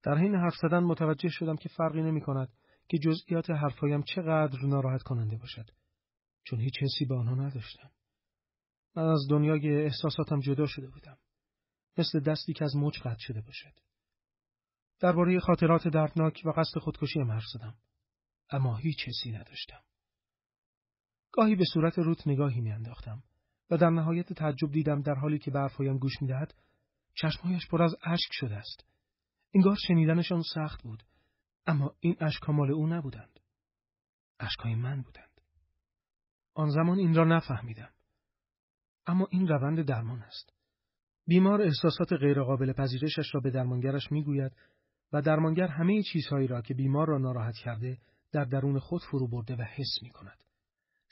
در حین حرف زدن متوجه شدم که فرقی نمی‌کند که جزئیات حرفهایم چقدر ناراحت کننده باشد، چون هیچ حسی به آنها نداشتم. من از دنیای احساساتم جدا شده بودم، مثل دستی که از موج قطع شده باشد. درباره خاطرات دردناک و قصد خودکشیم حرف زدم، اما هیچ حسی نداشتم. گاهی به صورت روت نگاهی می‌انداختم و در نهایت تعجب دیدم در حالی که به حرفایم گوش می‌دهد چشمهایش پر از اشک شده است. انگار شنیدنشان سخت بود، اما این اشک‌ها مال او نبودند. اشک‌های من بودند. آن زمان این را نفهمیدم. اما این روند درمان است. بیمار احساسات غیرقابل پذیرشش را به درمانگرش میگوید و درمانگر همه چیزهایی را که بیمار را ناراحت کرده در درون خود فرو برده و حس می‌کند.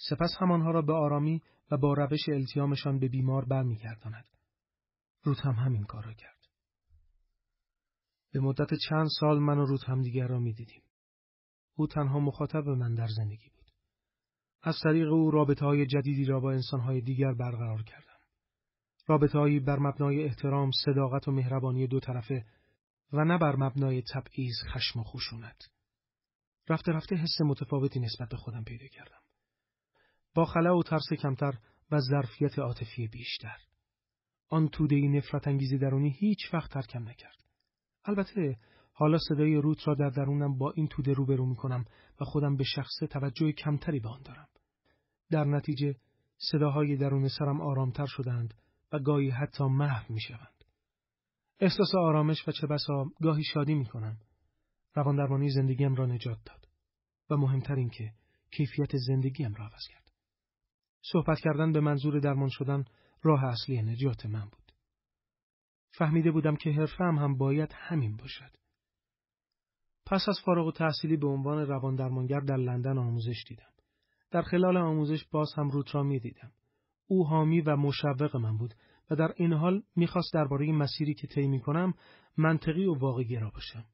سپس همانها را به آرامی و با روش التیامشان به بیمار برمیگرداند. روت هم همین کار را کرد. به مدت چند سال من و روت همدیگر را می‌دیدیم. او تنها مخاطب من در زندگی بود. از طریق او رابطه‌های جدیدی را با انسان‌های دیگر برقرار کردم. رابطه‌هایی بر مبنای احترام، صداقت و مهربانی دو طرفه و نه بر مبنای تبعیض، خشم و خشونت. رفته رفته حس متفاوتی نسبت به خودم پیدا کردم. با خلأ و ترس کمتر و ظرفیت عاطفی بیشتر. آن توده‌ای نفرت انگیز درونی هیچ وقت ترکم نکرد. البته حالا صدای روت را در درونم با این توده روبرو می‌کنم و خودم به شخصه توجه کمتری به آن دارم. در نتیجه صداهای درون سرم آرامتر شدند و گاهی حتی محو می‌شوند. احساس آرامش و چه بسا گاهی شادی می‌کنم. رواندرمانی زندگیم را نجات داد و مهمتر این که کیفیت زندگیم را عوض کرد. صحبت کردن به منظور درمان شدن راه اصلی نجات من بود. فهمیده بودم که حرفه‌ام هم باید همین باشد. پس از فارغ التحصیلی به عنوان رواندرمانگر در لندن آموزش دیدم. در خلال آموزش باز هم روت را می‌دیدم. او حامی و مشوق من بود و در این حال می‌خواست درباره مسیری که طی می‌کنم منطقی و واقع‌گرا باشم.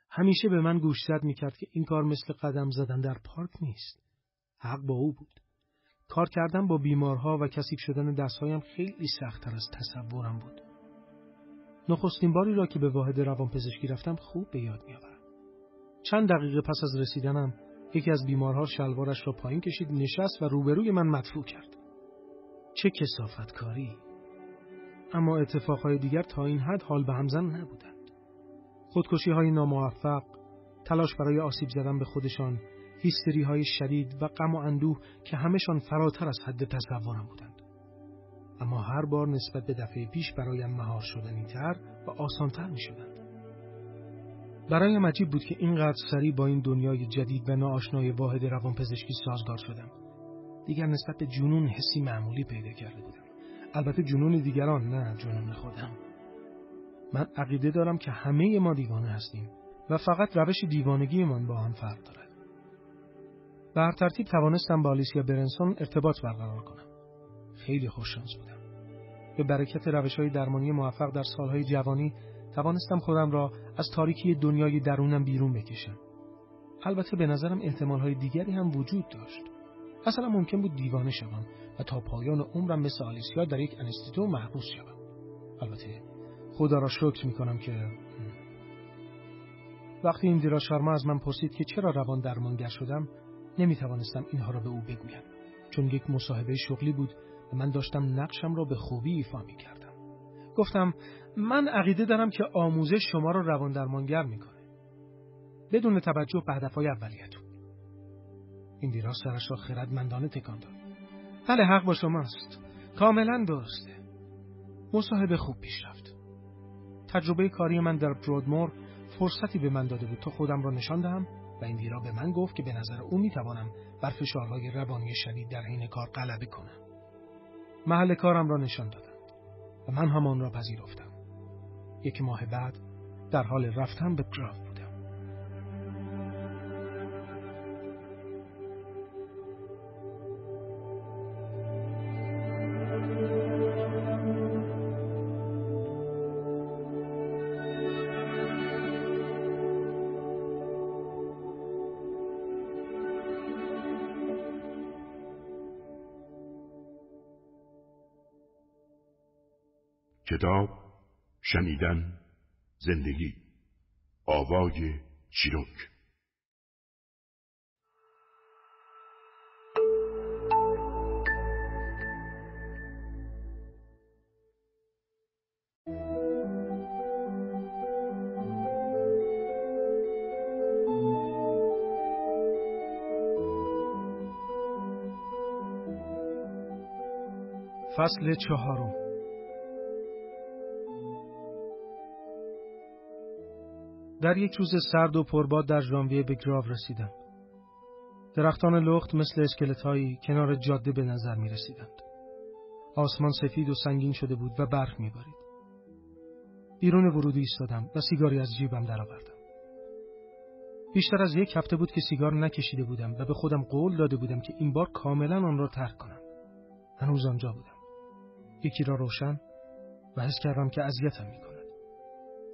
همیشه به من گوشزد می‌کرد که این کار مثل قدم زدن در پارک نیست. حق با او بود. کار کردن با بیمارها و کثیف شدن دستهایم خیلی سخت‌تر از تصورم بود. نخستین باری را که به واحد روانپزشکی رفتم خوب به یاد می‌آورم. چند دقیقه پس از رسیدنم یکی از بیمارها شلوارش را پایین کشید، نشست و روبروی من مدفوع کرد. چه کثافتکاری! اما اتفاقهای دیگر تا این حد حال به هم زن نبودند. خودکشی‌های ناموفق، تلاش برای آسیب زدن به خودشان، هیستری‌های شدید و غم و اندوه که همه‌شان فراتر از حد تصورم بودند. اما هر بار نسبت به دفعه پیش برایم مهار شدنی‌تر و آسان‌تر می‌شدند. برایم عجیب بود که اینقدر سریع با این دنیای جدید و ناآشنای واحد روانپزشکی سازگار شدم. دیگر نسبت به جنون حسی معمولی پیدا کرده بودم. البته جنون دیگران، نه جنون خودم. من عقیده دارم که همه ما دیوانه هستیم و فقط روش دیوانگیمان با هم فرق دارد. به هر ترتیب توانستم با آلیسیا برنسون ارتباط برقرار کنم. خیلی خوششانس بودم. به برکت روش‌های درمانی موفق در سالهای جوانی توانستم خودم را از تاریکی دنیای درونم بیرون بکشم. البته به نظرم احتمال‌های دیگری هم وجود داشت. مثلا ممکن بود دیوانه شوم و تا پایان عمرم مثل آلیسیا در یک انستیتو محبوس شوم. البته خدا را شکر می‌کنم که وقتی ایندیرا شارما از من پرسید که چرا روان درمانگر شدم، نمی‌توانستم اینها را به او بگویم، چون یک مصاحبه شغلی بود و من داشتم نقشم را به خوبی ایفا می‌کردم. گفتم من عقیده دارم که آموزش شما را روان درمانگر می‌کنه، بدون توجه به هدف‌های اولیه‌تون. ایندیرا سرش را خردمندانه تکان داد. بله، حق با شماست. کاملا درسته. مصاحبه خوب پیش رفت. تجربه کاری من در برودمور فرصتی به من داده بود تا خودم را نشان دهم و ایندیرا به من گفت که به نظر او میتوانم بر فشارهای روانی شدید در حین کار غلبه کنم. محل کارم را نشان دادند و من هم آن را پذیرفتم. 1 ماه بعد در حال رفتن به گراف بودم. کتاب شنیدن زندگی، آوای چیروک. فصل 4. در یک روز سرد و پرباد در ژانویه به گراو رسیدم. درختان لخت مثل اسکلت‌هایی کنار جاده به نظر می رسیدند. آسمان سفید و سنگین شده بود و برف می بارید. بیرون ورودی ایستادم و سیگاری از جیبم درآوردم. بیشتر از یک هفته بود که سیگار نکشیده بودم و به خودم قول داده بودم که این بار کاملا آن را ترک کنم. هنوز آنجا بودم. یکی را روشن و حس کردم که اذیتم می‌کند.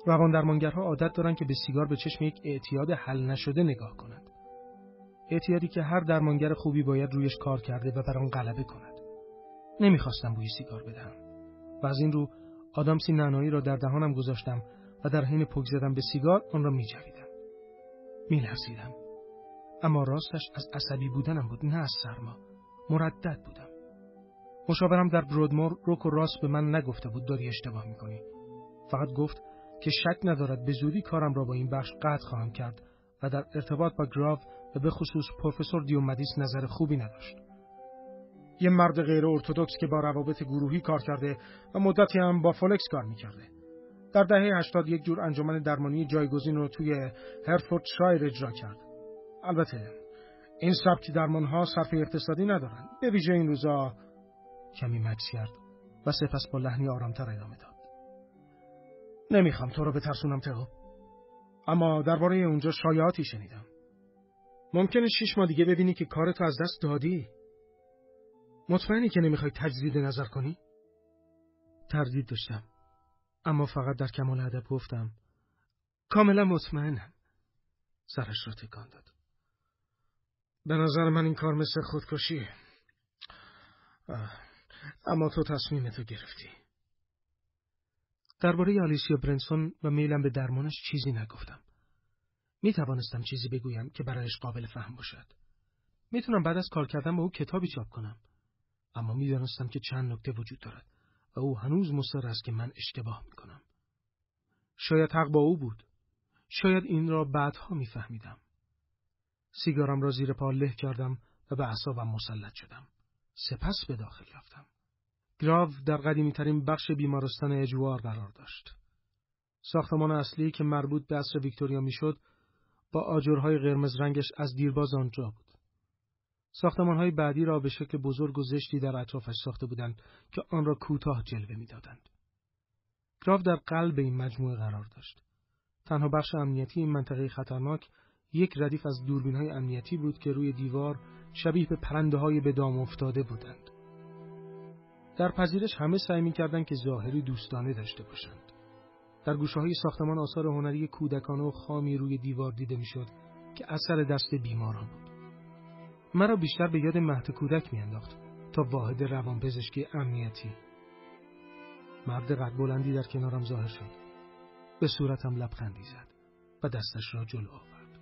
روان‌درمانگرها عادت دارند که به سیگار به چشم یک اعتیاد حل نشده نگاه کنند. اعتیادی که هر درمانگر خوبی باید رویش کار کرده و بر آن غلبه کند. نمی‌خواستم بوی سیگار بدهم و از این رو آدامسی نعنایی را در دهانم گذاشتم و در حین پک زدن به سیگار آن را می‌جویدم. می‌لرزیدم. اما راستش از عصبی بودنم بود، نه از سرما. مردد بودم. مشاورم در برودمور روک و راست به من نگفته بود داری اشتباه میکنی. فقط گفت که شک ندارد به زودی کارم را با این بخش قطع خواهم کرد و در ارتباط با گراو و به خصوص پروفسور دیومدیس نظر خوبی نداشت. یه مرد غیر ارتدوکس که با روابط گروهی کار کرده و مدتی هم با فولکس کار میکرده. در دهه 80 یک جور انجمن درمانی جایگزین رو توی هرتفوردشایر اجرا کرد. البته این سبک درمان‌ها صرفه اقتصادی ندارن. به ویژه این روزا. کمی مکث کرد و سپس با لحنی آرامتر ادامه داد. نمیخوام تو رو بترسونم تئو، اما درباره اونجا شایعاتی شنیدم. ممکنه 6 ماه دیگه ببینی که کارتو از دست دادی. مطمئنی که نمیخوای تجدید نظر کنی؟ تردید داشتم، اما فقط در کمال ادب گفتم کاملا مطمئنم. سرش را تکان داد. به نظر من این کار مثل خودکشیه. اما تو تصمیمتو گرفتی. درباره آلیسیا برنسون و میلم به درمانش چیزی نگفتم. می توانستم چیزی بگویم که برایش قابل فهم باشد. میتونم بعد از کار کردن با او کتابی چاپ کنم. اما می دانستم که چند نکته وجود دارد و او هنوز مصر است که من اشتباه میکنم. شاید حق با او بود. شاید این را بعدها میفهمیدم. سیگارم را زیر پا له کردم و به اعصابم مسلط شدم. سپس به داخل رفتم. گراو در قدیمی‌ترین بخش بیمارستان اجوار قرار داشت. ساختمان اصلی که مربوط به عصر ویکتوریا میشد، با آجرهای قرمز رنگش از دیرباز آنجا بود. ساختمان‌های بعدی را به شکل بزرگ و زشتی در اطرافش ساخته بودند که آن را کوتاه جلوه می‌دادند. گراو در قلب این مجموعه قرار داشت. تنها بخش امنیتی این منطقه خطرناک یک ردیف از دوربین‌های امنیتی بود که روی دیوار شبیه به پرنده‌های به دام افتاده بودند. در پذیرش همه سعی می‌کردند که ظاهری دوستانه داشته باشند. در گوشه‌های ساختمان آثار هنری کودکانه و خامی روی دیوار دیده می‌شد که اثر دست بیماران بود. مرا بیشتر به یاد مهد کودک می‌انداخت تا واحد روانپزشکی امنیتی. مرد قد بلندی در کنارم ظاهر شد. به صورتم لبخندی زد و دستش را جلو آورد.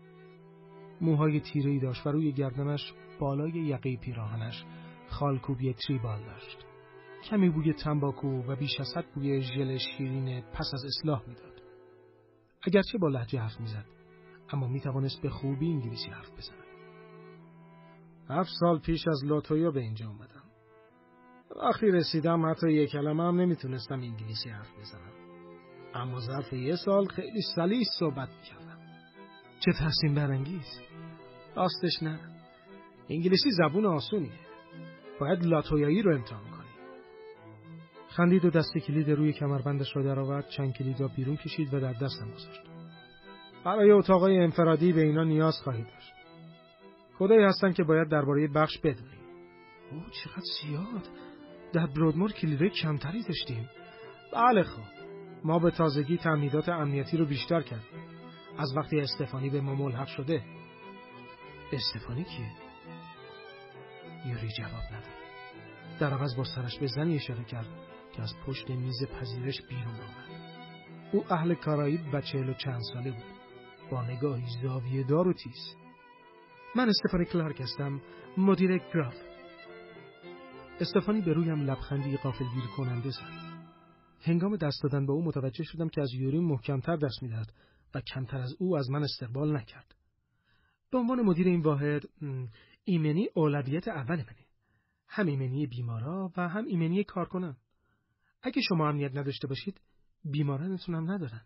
موهای تیره‌ای داشت و روی گردنش بالای یقه پیراهنش خالکوبی تریبال داشت. کمی بوی تنباکو و بیش از حد بوی ژل شیرین پس از اصلاح میداد. اگرچه با لهجه حرف میزد، اما میتوانست به خوبی انگلیسی حرف بزند. 7 سال پیش از لاتویا به اینجا اومدم. وقتی رسیدم حتی یک کلمه هم نمیتونستم انگلیسی حرف بزنم. اما ظرف 1 سال خیلی سلیس صحبت میکردم. چه تحسین برانگیز. راستش نه. انگلیسی زبون آسونیه. باید لاتویایی رو امتحان کنی. خندید و دست کلید روی کمربندش را درآورد، چند کلید را بیرون کشید و در دستم گذاشت. برای اتاقای انفرادی به اینا نیاز خواهی داشت. کدایی هستن که باید درباره بخش بدونی. اوه چقدر زیاد. در برودمور کلیدهای کمتری داشتیم. بله خب. ما به تازگی تمهیدات امنیتی رو بیشتر کردیم. از وقتی استفانی به ما ملحق شده. استفانی کیه؟ یوری جواب نداد. در عوض با سرش به زنی اشاره کرد که از پشت میز پذیرش بیرون آمد. او اهل کارائیب و 40 و چند ساله بود. با نگاهی زاویه دار و تیز. من استفانی کلارک هستم، مدیر گراو. استفانی به رویم لبخندی غافلگیر کننده زد. هنگام دست دادن به او متوجه شدم که از یوری محکمتر دست می‌دهد و کمتر از او از من استقبال نکرد. به عنوان مدیر این واحد، ایمنی اولویت اول منه. هم ایمنی بیمارا و هم ایمنی کارکنان. اگه شما امنیت نداشته باشید، بیمارانتون هم ندارن.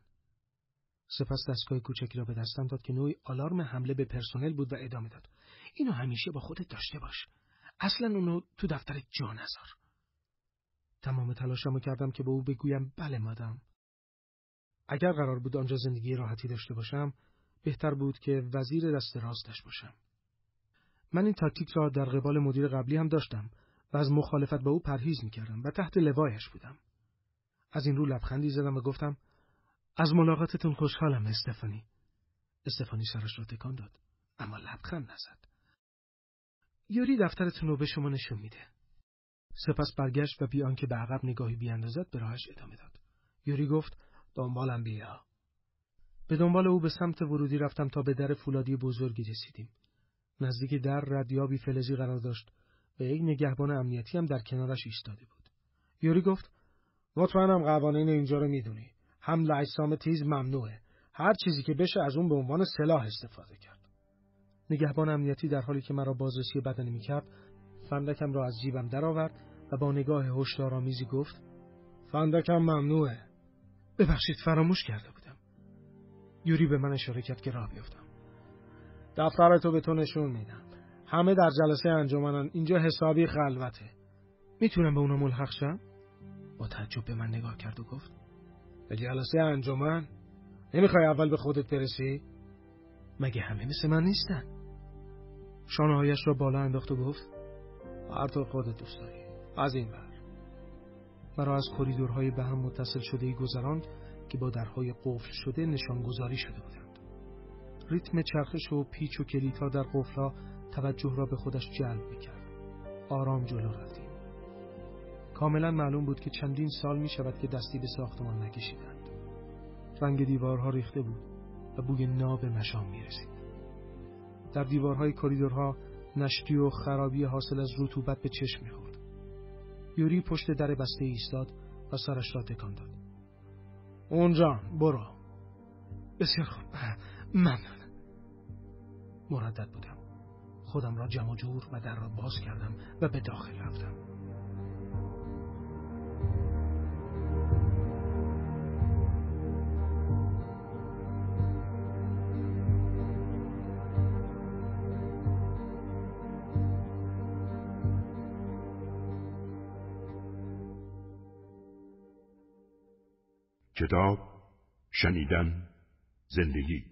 سپس دستگاه کوچکی را به دستم داد که نوعی آلارم حمله به پرسنل بود و ادامه داد: اینو همیشه با خودت داشته باش. اصلا اونو تو دفتر جا نذار. تمام تلاشمو کردم که به او بگویم بله مادام. اگر قرار بود آنجا زندگی راحتی داشته باشم، بهتر بود که وزیر دست راستش باشم. من این تاکتیک را در قبال مدیر قبلی هم داشتم و از مخالفت با او پرهیز می‌کردم و تحت لوایش بودم. از این رو لبخندی زدم و گفتم: از ملاقاتتون خوشحالم استفانی. استفانی سرش را تکان داد، اما لبخند نزد. یوری دفترتون رو به شما نشون میده. سپس برگشت و بی آنکه به عقب نگاهی بیاندازد به راهش ادامه داد. یوری گفت: دنبالم بیا. به دنبال او به سمت ورودی رفتم تا به در فولادی بزرگی رسیدیم. نزدیک در ردیابی فلزی قرار داشت و یک نگهبان امنیتی هم در کنارش ایستاده بود. یوری گفت: مطمئنم قوانین اینجا رو میدونی. حمل اجسام تیز ممنوعه. هر چیزی که بشه از اون به عنوان سلاح استفاده کرد. نگهبان امنیتی در حالی که مرا بازرسی بدنی میکرد، فندکم را از جیبم درآورد و با نگاه هشدارآمیزی گفت: فندکم ممنوعه. ببخشید فراموش کرده بودم. یوری به من اشاره کرد که راه بیفتم. دفترتو به تو نشون میدم. همه در جلسه انجمنن. اینجا حسابی خلوته. میتونم به اونا ملحق شم؟ با تعجب به من نگاه کرد و گفت: به جلسه انجمن؟ نمیخوای اول به خودت برسی؟ مگه همه مثل من نیستن؟ شانه‌هایش را بالا انداخت و گفت: هر طور خودت دوست داری. از این ور. مرا از کریدورهای به هم متصل شده‌ای گذراند که با درهای قفل شده نشانگذاری شده بودند. ریتم چرخش و پیچ و کلیدها در قفل‌ها توجه را به خودش جلب می‌کرد. آرام جلو رفتیم. کاملا معلوم بود که چندین سال می‌شود که دستی به ساختمان نکشیدند. رنگ دیوارها ریخته بود و بوی ناب مشام می‌رسید. در دیوارهای کریدورها نشتی و خرابی حاصل از رطوبت به چشم می‌خورد. یوری پشت در بسته ایستاد و سرش را تکان داد. اونجا برو. بسیار خوب. ممنون. مردد بودم. خودم را جمع و جور و در را باز کردم و به داخل رفتم. کتاب شنیدن زندگی،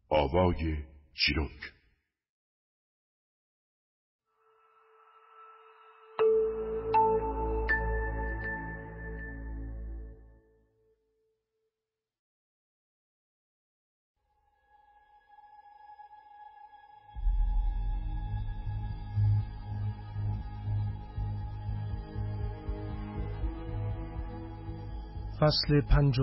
آوای چیروک. فصل 5.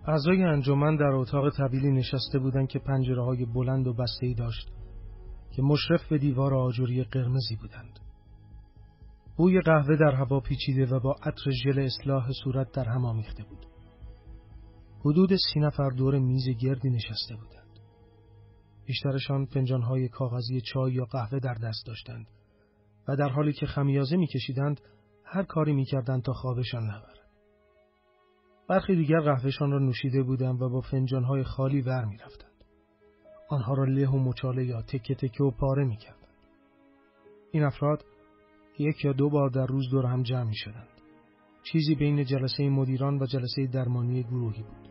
اعضای انجمن در اتاق طویلی نشسته بودند که پنجره‌های بلند و بسته‌ای داشت که مشرف به دیوار آجوری قرمزی بودند. بوی قهوه در هوا پیچیده و با عطر ژل اصلاح صورت در هم آمیخته بود. حدود 30 نفر دور میز گردی نشسته بودند. بیشترشان فنجان‌های کاغذی چای یا قهوه در دست داشتند و در حالی که خمیازه می‌کشیدند هر کاری می‌کردند تا خوابشان نبرد. برخی دیگر قهوهشان را نوشیده بودند و با فنجان‌های خالی ور می‌رفتند. آنها را له و مچاله یا تکه تکه و پاره می‌کردند. این افراد 1 یا 2 بار در روز دور هم جمع می‌شدند. چیزی بین جلسه مدیران و جلسه درمانی گروهی بود.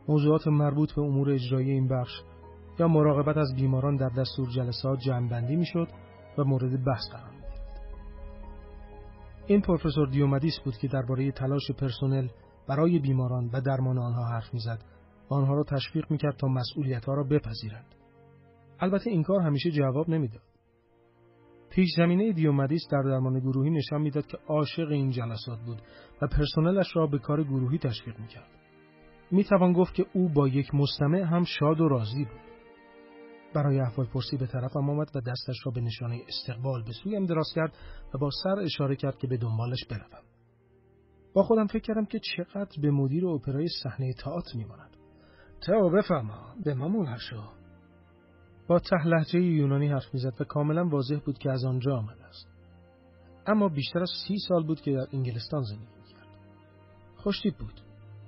موضوعات مربوط به امور اجرایی این بخش یا مراقبت از بیماران در دستور جلسات جمع‌بندی می‌شد و مورد بحث قرار می‌گرفت. این پروفسور دیومدیس بود که درباره تلاش پرسنل برای بیماران و درمان آنها حرف می‌زد و آنها را تشویق می‌کرد تا مسئولیت‌ها را بپذیرند. البته این کار همیشه جواب نمی‌داد. پیش زمینه دیومدیس در درمان گروهی نشان می‌داد که عاشق این جلسات بود و پرسنلش را به کار گروهی تشویق می‌کرد. می‌توان گفت که او با یک مستمع هم شاد و راضی بود. برای احوالپرسی به طرفم آمد و دستش را به نشانه استقبال به سویم دراز کرد و با سر اشاره کرد که به دنبالش بروم. با خودم فکر کردم که چقدر به مدیر اپرای صحنه تئاتر می‌ماند. تو بفرما، به ما ملحق شو. با ته لهجه یونانی حرف میزد و کاملا واضح بود که از آنجا آمده است. اما بیشتر از 30 سال بود که در انگلستان زندگی میکرد. خوشتیپ بود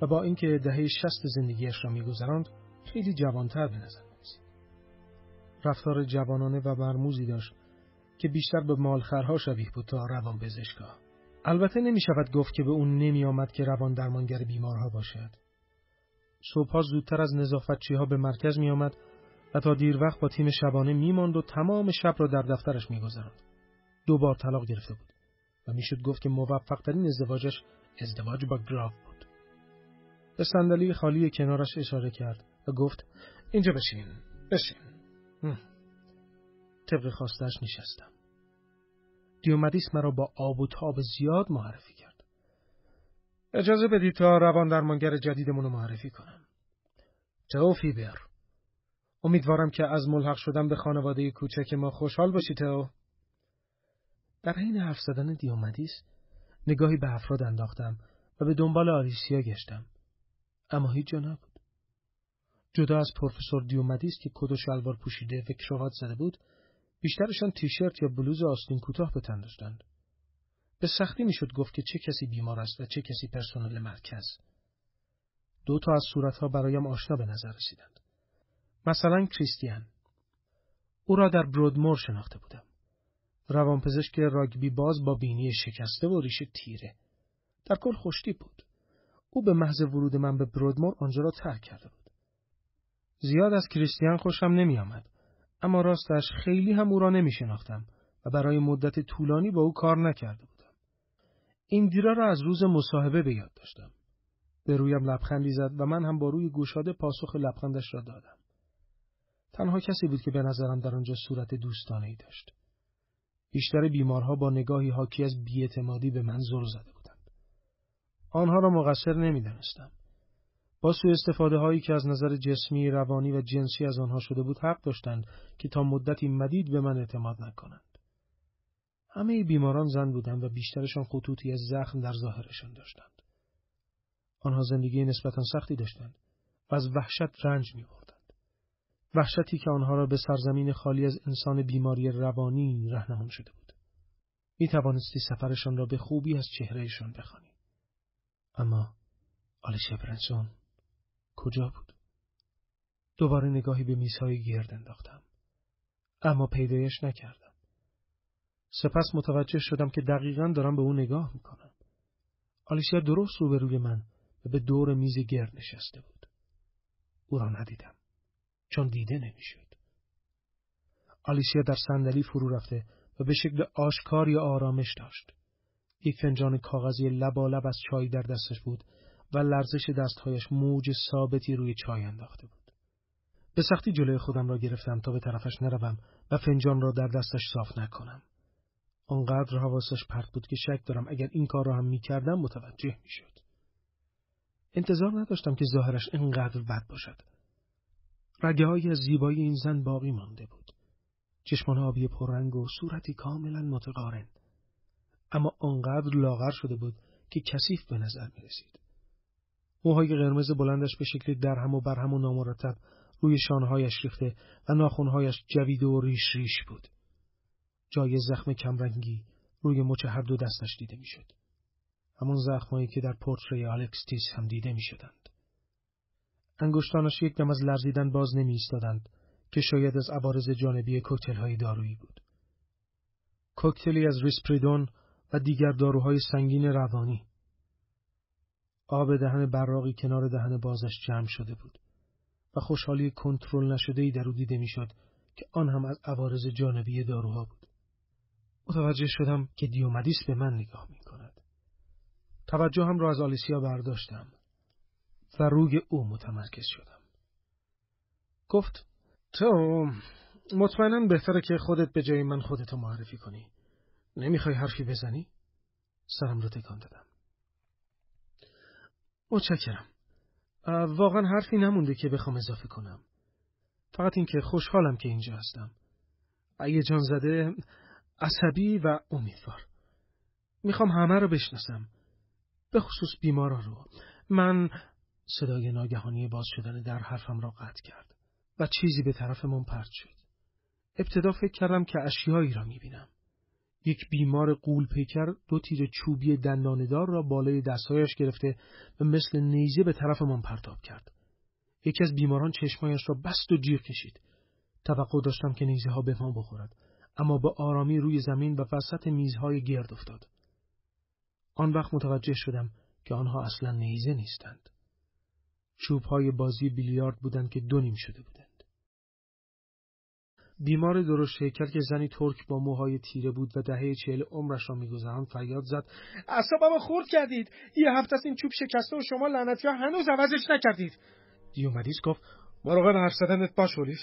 و با اینکه دهه 60 زندگیش را میگذراند خیلی جوانتر به نظر می‌رسید. رفتار جوانانه و مرموزی داشت که بیشتر به مالخرها شبیه بود تا روانپزشکا. البته نمی‌شود گفت که به اون نمی‌آمد که روان درمانگر بیمارها باشد. صبح‌ها زودتر از نظافتچی‌ها به مرکز می‌آمد و تا دیر وقت با تیم شبانه می‌ماند و تمام شب را در دفترش می‌گذراند. 2 بار طلاق گرفته بود و میشد گفت که موفق‌ترین ازدواجش ازدواج با گراف بود. به صندلی خالی کنارش اشاره کرد و گفت اینجا بشین. طبق خواستش نشستم. دیومدیس مرا با آب و تاب زیاد معرفی کرد. اجازه بدید تا روان درمانگر جدیدمون رو معرفی کنم. تئو فیبر. امیدوارم که از ملحق شدن به خانواده کوچک ما خوشحال باشی تئو. در حین حرف زدن دیومدیس نگاهی به افراد انداختم و به دنبال آلیسیا گشتم. اما هیچ جا نبود. جدا از پروفسور دیومدیس که کت و شلوار پوشیده و کراوات زده بود، بیشترشان تیشرت یا بلوز آستین کوتاه به تن داشتند. به سختی میشد گفت که چه کسی بیمار است و چه کسی پرسنل مرکز. 2 تا از صورتها برایم آشنا به نظر رسیدند. مثلا کریستیان. او را در برودمور شناخته بودم. روانپزشک راگبی باز با بینی شکسته و ریش تیره. در کل خوشتیپ بود. او به محض ورود من به برودمور آنجا را ترک کرده بود. زیاد از کریستیان خوشم نمی آمد، اما راستش خیلی هم او را نمی شناختم و برای مدت طولانی با او کار نکرده بودم. ایندیرا را از روز مصاحبه به یاد داشتم. به رویم لبخندی زد و من هم با روی گشاده پاسخ لبخندش را دادم. تنها کسی بود که به نظرم در آنجا صورت دوستانه‌ای داشت. بیشتر بیمارها با نگاهی حاکی از بی‌اعتمادی به من زل زده بودند. آنها را مقصر نمی‌دانستم. با سوء استفاده هایی که از نظر جسمی، روانی و جنسی از آنها شده بود حق داشتند که تا مدتی مدید به من اعتماد نکنند. همه بیماران زن بودند و بیشترشان خطوطی از زخم در ظاهرشان داشتند. آنها زندگی نسبتاً سختی داشتند و از وحشت رنج می‌بردند. وحشتی که آنها را به سرزمین خالی از انسان بیماری روانی راهنمون شده بود. می‌توانستی سفرشان را به خوبی از چهرهشان بخوانی. اما آلیسیا برنسون کجا بود؟ دوباره نگاهی به میزهای گرد انداختم، اما پیدایش نکردم. سپس متوجه شدم که دقیقاً دارم به او نگاه میکنم. آلیسیا درست روبروی من و به دور میز گرد نشسته بود. او را ندیدم، چون دیده نمیشد. آلیسیا در صندلی فرو رفته و به شکل آشکاری آرامش داشت. یک فنجان کاغذی لبالب از چای در دستش بود و لرزش دستهایش موج ثابتی روی چای انداخته بود. به سختی جلوی خودم را گرفتم تا به طرفش نروم و فنجان را در دستش صاف نکنم. آنقدر حواسش پرت بود که شک دارم اگر این کار را هم می‌کردم متوجه می‌شد. انتظار نداشتم که ظاهرش اینقدر بد باشد. رگه‌هایی از زیبایی این زن باقی مانده بود. چشمان آبی پررنگ و صورتی کاملا متقارن. اما آنقدر لاغر شده بود که کثیف به نظر می‌رسید. موهای قرمز بلندش به شکل درهم و برهم و نامرتب روی شانه‌هایش ریخته و ناخن‌هایش جویده و ریش ریش بود. جای زخم کمرنگی روی مچ هر 2 دستش دیده می‌شد. همون زخمایی که در پورتری آلکستیس هم دیده می‌شدند. انگشتانش یک دم از لرزیدن باز نمی‌ایستادند که شاید از عوارض جانبی کوکتل‌های دارویی بود. کوکتلی از ریسپریدون و دیگر داروهای سنگین روانی. آب دهن براقی کنار دهن بازش جمع شده بود و خوشحالی کنترل نشده‌ای در او دیده می‌شد که آن هم از عوارض جانبی داروها بود. متوجه شدم که دیومدیس به من نگاه می‌کند. توجهم را از آلیسیا برداشتم و روی او متمرکز شدم. گفت تو مطمئناً بهتره که خودت به جای من خودتو معرفی کنی. نمیخوای حرفی بزنی؟ سرم رو تکان دادم. متشکرم. واقعا حرفی نمونده که بخوام اضافه کنم. فقط این که خوشحالم که اینجا هستم. هیجان زده، عصبی و امیدوار. میخوام همه رو بشناسم. به خصوص بیمارا رو. من صدای ناگهانی باز شدن در حرفم را قطع کرد و چیزی به طرف من پرت شد. ابتدا فکر کردم که اشیایی را می‌بینم. یک بیمار غول پیکر 2 تیر چوبی دندانه‌دار را بالای دستهایش گرفته و مثل نیزه به طرف من پرتاب کرد. یکی از بیماران چشمایش را بست و جیغ کشید. توقع داشتم که نیزه ها به ما بخورد، اما به آرامی روی زمین و وسط میزهای گرد افتاد. آن وقت متوجه شدم که آنها اصلا نیزه نیستند. چوب‌های بازی بیلیارد بودند که 2 نیم شده بودند. بیمار درشت هیکل که زنی ترک با موهای تیره بود و دهه 40 عمرش را می‌گذراند فریاد زد: اعصابمو خرد کردید. یه هفته است این چوب شکسته و شما لعنتی‌ها هنوز عوضش نکردید. دیومدیس گفت: مراقب حرف زدنت باش اولیف.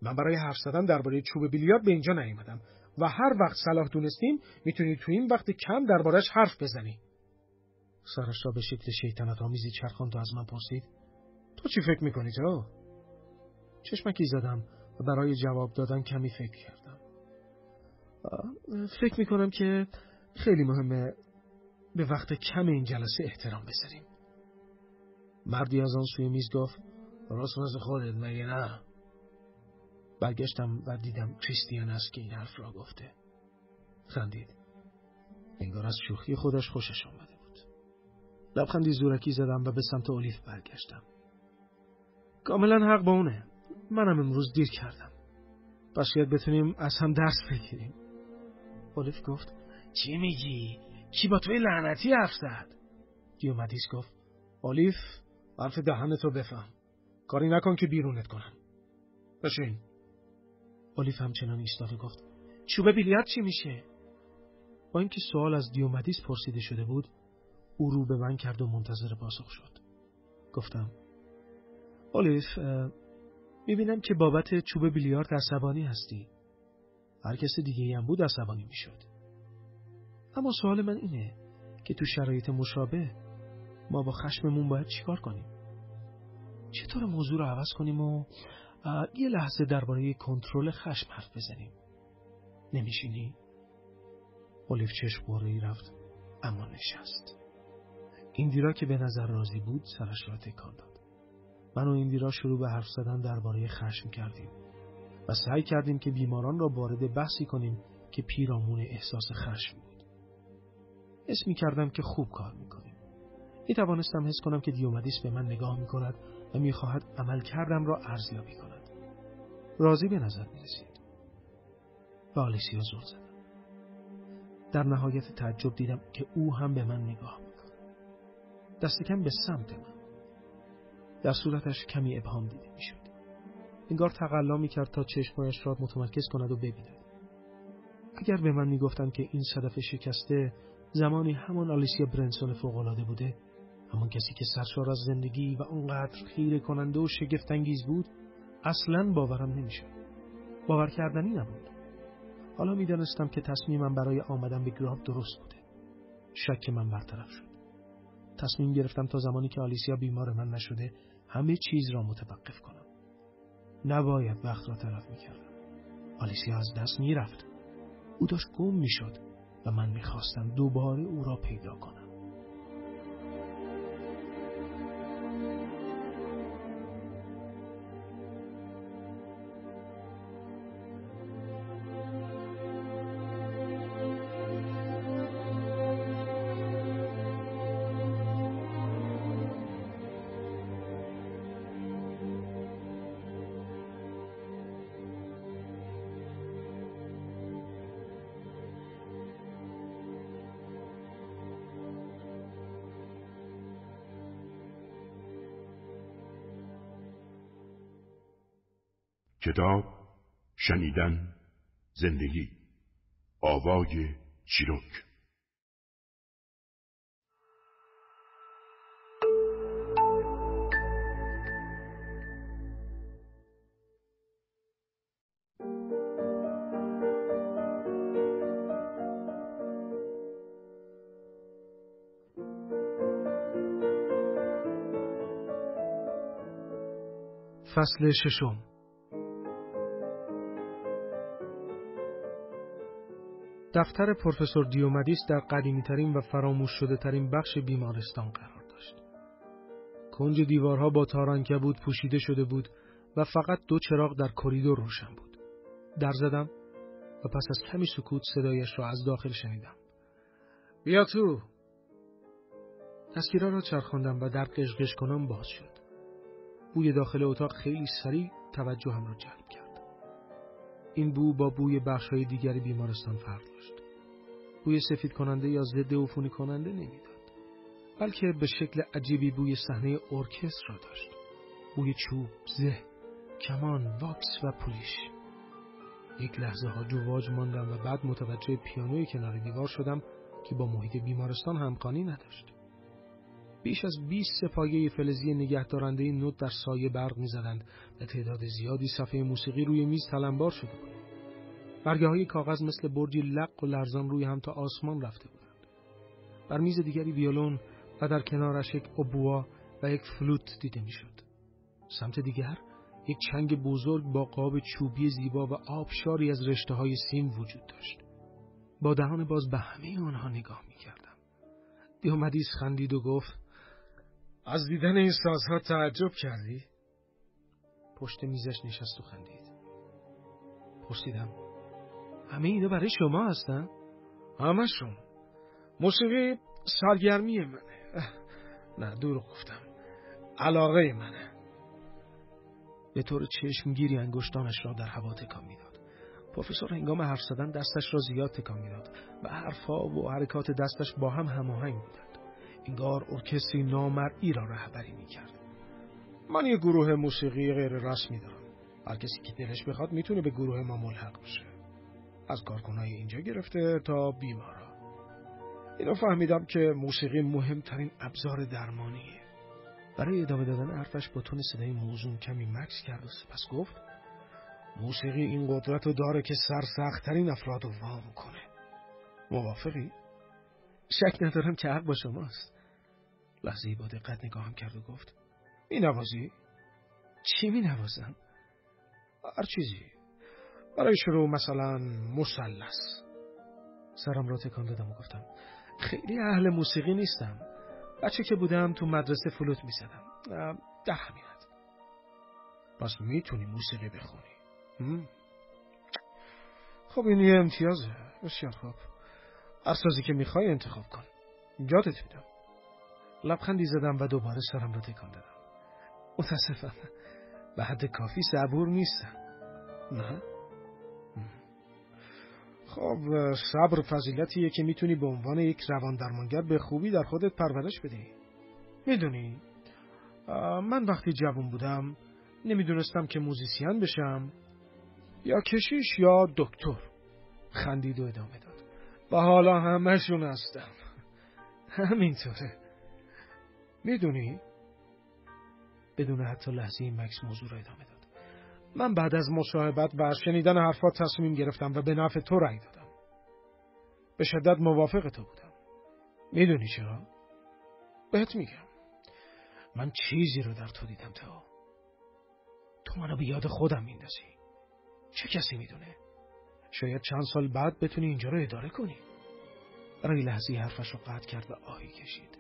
من برای حرف زدن درباره چوب بیلیارد به اینجا نیومدم و هر وقت صلاح دونستیم میتونی تو این وقت کم دربارش حرف بزنی. سرش را به شکل شیطنت آمیزی چرخاند و از من پرسید: تو چی فکر میکنی تو؟ چشمکی زدم و برای جواب دادن کمی فکر کردم. فکر میکنم که خیلی مهمه به وقت کم این جلسه احترام بذاریم. مردی از آن سوی میز گفت: راست مثل خودت مگه نه؟ برگشتم و دیدم کریستیان است که این حرف را گفته. خندید. انگار از شوخی خودش خوشش آمده بود. لبخندی زورکی زدم و به سمت اولیف برگشتم. کاملا حق با اونه. منم امروز دیر کردم. پس شاید بتونیم از هم درس بگیریم. اولیف گفت: چی میگی؟ کی با توی لعنتی حرف زد؟ دیومدیس گفت: اولیف، حرف دهنتو بفهم. کاری نکن که بیرونت کنم. بشین. اولیف همچنان ایستاد و گفت: چوب بیلیارد چی میشه؟ با اینکه سوال از دیومدیس پرسیده شده بود، او رو به من کرد و منتظر پاسخ شد. گفتم: اولیف، میبینم که بابت چوب بیلیارد عصبانی هستی. هر کس دیگه‌ای هم بود عصبانی میشد. اما سوال من اینه که تو شرایط مشابه ما با خشممون باید چیکار کنیم؟ چطور موضوع رو عوض کنیم و یه لحظه درباره کنترل خشم حرف بزنیم؟ نمیشینی؟ اولیف چشم باره‌ای رفت اما نشست. ایندیرا که به نظر راضی بود سرش را تکان داد. من و ایندیرا شروع به حرف زدن درباره خشم کردیم و سعی کردیم که بیماران را وارد بحثی کنیم که پیرامون احساس خشم بود. حس می‌کردم که خوب کار می‌کنیم. می‌توانستم حس کنم که دیومدیس به من نگاه می‌کند و می‌خواهد عمل کردم را ارزیابی کند. راضی به نظر می‌رسید. به آلیسیا زل زدم. در نهایت تعجب دیدم که او هم به من نگاه می‌کند. دست کم به سمت من. در صورتش کمی ابهام دیده می‌شد. انگار تقلا می‌کرد تا چشمایش را متمرکز کند و ببیند. اگر به من می‌گفتند که این صدف شکسته زمانی همان آلیسیا برنسون فوق‌العاده بوده، همان کسی که سرشار از زندگی و اونقدر خیره کننده و شگفت‌انگیز بود، اصلاً باورم نمی‌شد. باور کردنی نبود. حالا می‌دانستم که تصمیمم برای آمدن به گراب درست بوده. شک من برطرف شد. تصمیم گرفتم تا زمانی که آلیسیا بیمار من نشده همه چیز را متوقف کنم. نباید وقت را تلف می‌کردم. آلیسیا از دست می‌رفت. او داشت گم می‌شد و من می‌خواستم دوباره او را پیدا کنم. کتاب شنیدن زندگی آوای چیروک. فصل 6. دفتر پروفسور دیومدیس در قدیمی‌ترین و فراموش شده‌ترین بخش بیمارستان قرار داشت. کنج دیوارها با تارعنکبوت پوشیده شده بود و فقط 2 چراغ در کریدور روشن بود. در زدم و پس از کمی سکوت صدایش را از داخل شنیدم. بیا تو. دستگیرها را چرخاندم و در قشقش کنان باز شد. بوی داخل اتاق خیلی سریع توجهم را جلب کرد. این بو با بوی بخش‌های دیگری بیمارستان فرق داشت. بوی سفید کننده یا ضد عفونی کننده نمیداد، بلکه به شکل عجیبی بوی صحنه ارکستر را داشت. بوی چوب، زه، کمان، واکس و پولیش. یک لحظه هاج و واج ماندم و بعد متوجه پیانوی کنار دیوار شدم که با محیط بیمارستان همخوانی نداشت. بیش از 20 سپایه فلزی نگهدارنده نوت در سایه برق می‌زدند و تعداد زیادی صفحه موسیقی روی میز تلمبار شده بود. برگه‌های کاغذ مثل برجی لق و لرزان روی هم تا آسمان رفته بودند. بر میز دیگری ویولون و در کنارش یک اوبوا و یک فلوت دیده می‌شد. سمت دیگر یک چنگ بزرگ با قاب چوبی زیبا و آبشاری از رشته‌های سیم وجود داشت. با دهان باز به همه آنها نگاه می‌کردم. دیومدیس خندید و گفت: از دیدن این سازها تعجب کردی؟ پشت میزش نشست و خندید. پرسیدم: همه اینا برای شما هستن؟ همشون. موسیقی سرگرمی منه. نه، دروغ گفتم. علاقه منه. به طور چشمگیری انگشتانش را در هوا تکان میداد. پروفسور هنگام حرف زدن دستش را زیاد تکان میداد و حرفها و حرکات دستش با هم هماهنگ بودند. انگار ارکستری نامرئی را رهبری میکرد. من یه گروه موسیقی غیر رسمی دارم. هر کسی که دلش بخواد میتونه به گروه ما ملحق بشه. از کارکنای اینجا گرفته تا بیمارا. اینو فهمیدم که موسیقی مهمترین ابزار درمانیه. برای ادامه دادن حرفش با تون صدای موزون کمی مکث کرد و سپس گفت: موسیقی این قدرت رو داره که سرسخت‌ترین افراد رو وام کنه. موافقی؟ شک ندارم که حق با شماست. لحظه‌ای با دقت نگاهم کرد و گفت: می نوازی؟ چی می نوازم؟ هر چیزی. برای شروع مثلا مثلث. سرم را تکان دادم و گفتم: خیلی اهل موسیقی نیستم. بچه که بودم تو مدرسه فلوت می زدم. در همین حد. پس میتونی موسیقی بخونی. خب این یه امتیازه. بسیار خوب. هر سازی که میخوای انتخاب کن. یادت میدم. لبخندی زدم و دوباره سرم را تکان دادم. متاسفم. به حد کافی صبور نیستم. نه؟ خب صبر فضیلتیه که میتونی به عنوان یک روان درمانگر به خوبی در خودت پرورش بدی. میدونی من وقتی جوان بودم نمیدونستم که موزیسین بشم یا کشیش یا دکتر. خندید و ادامه داد: و حالا همه‌شون هستم. همینطوره. میدونی؟ بدون حتی لحظه‌ای مکس موضوع را ادامه داد: من بعد از مصاحبت و شنیدن حرفات تصمیم گرفتم و به نفع تو رأی دادم. به شدت موافق تو بودم. میدونی چرا؟ بهت میگم. من چیزی رو در تو دیدم تو منو به یاد خودم میندازی. چه کسی میدونه؟ شاید چند سال بعد بتونی اینجا رو اداره کنی. برای لحظه حرفش رو قطع کرد و آهی کشید.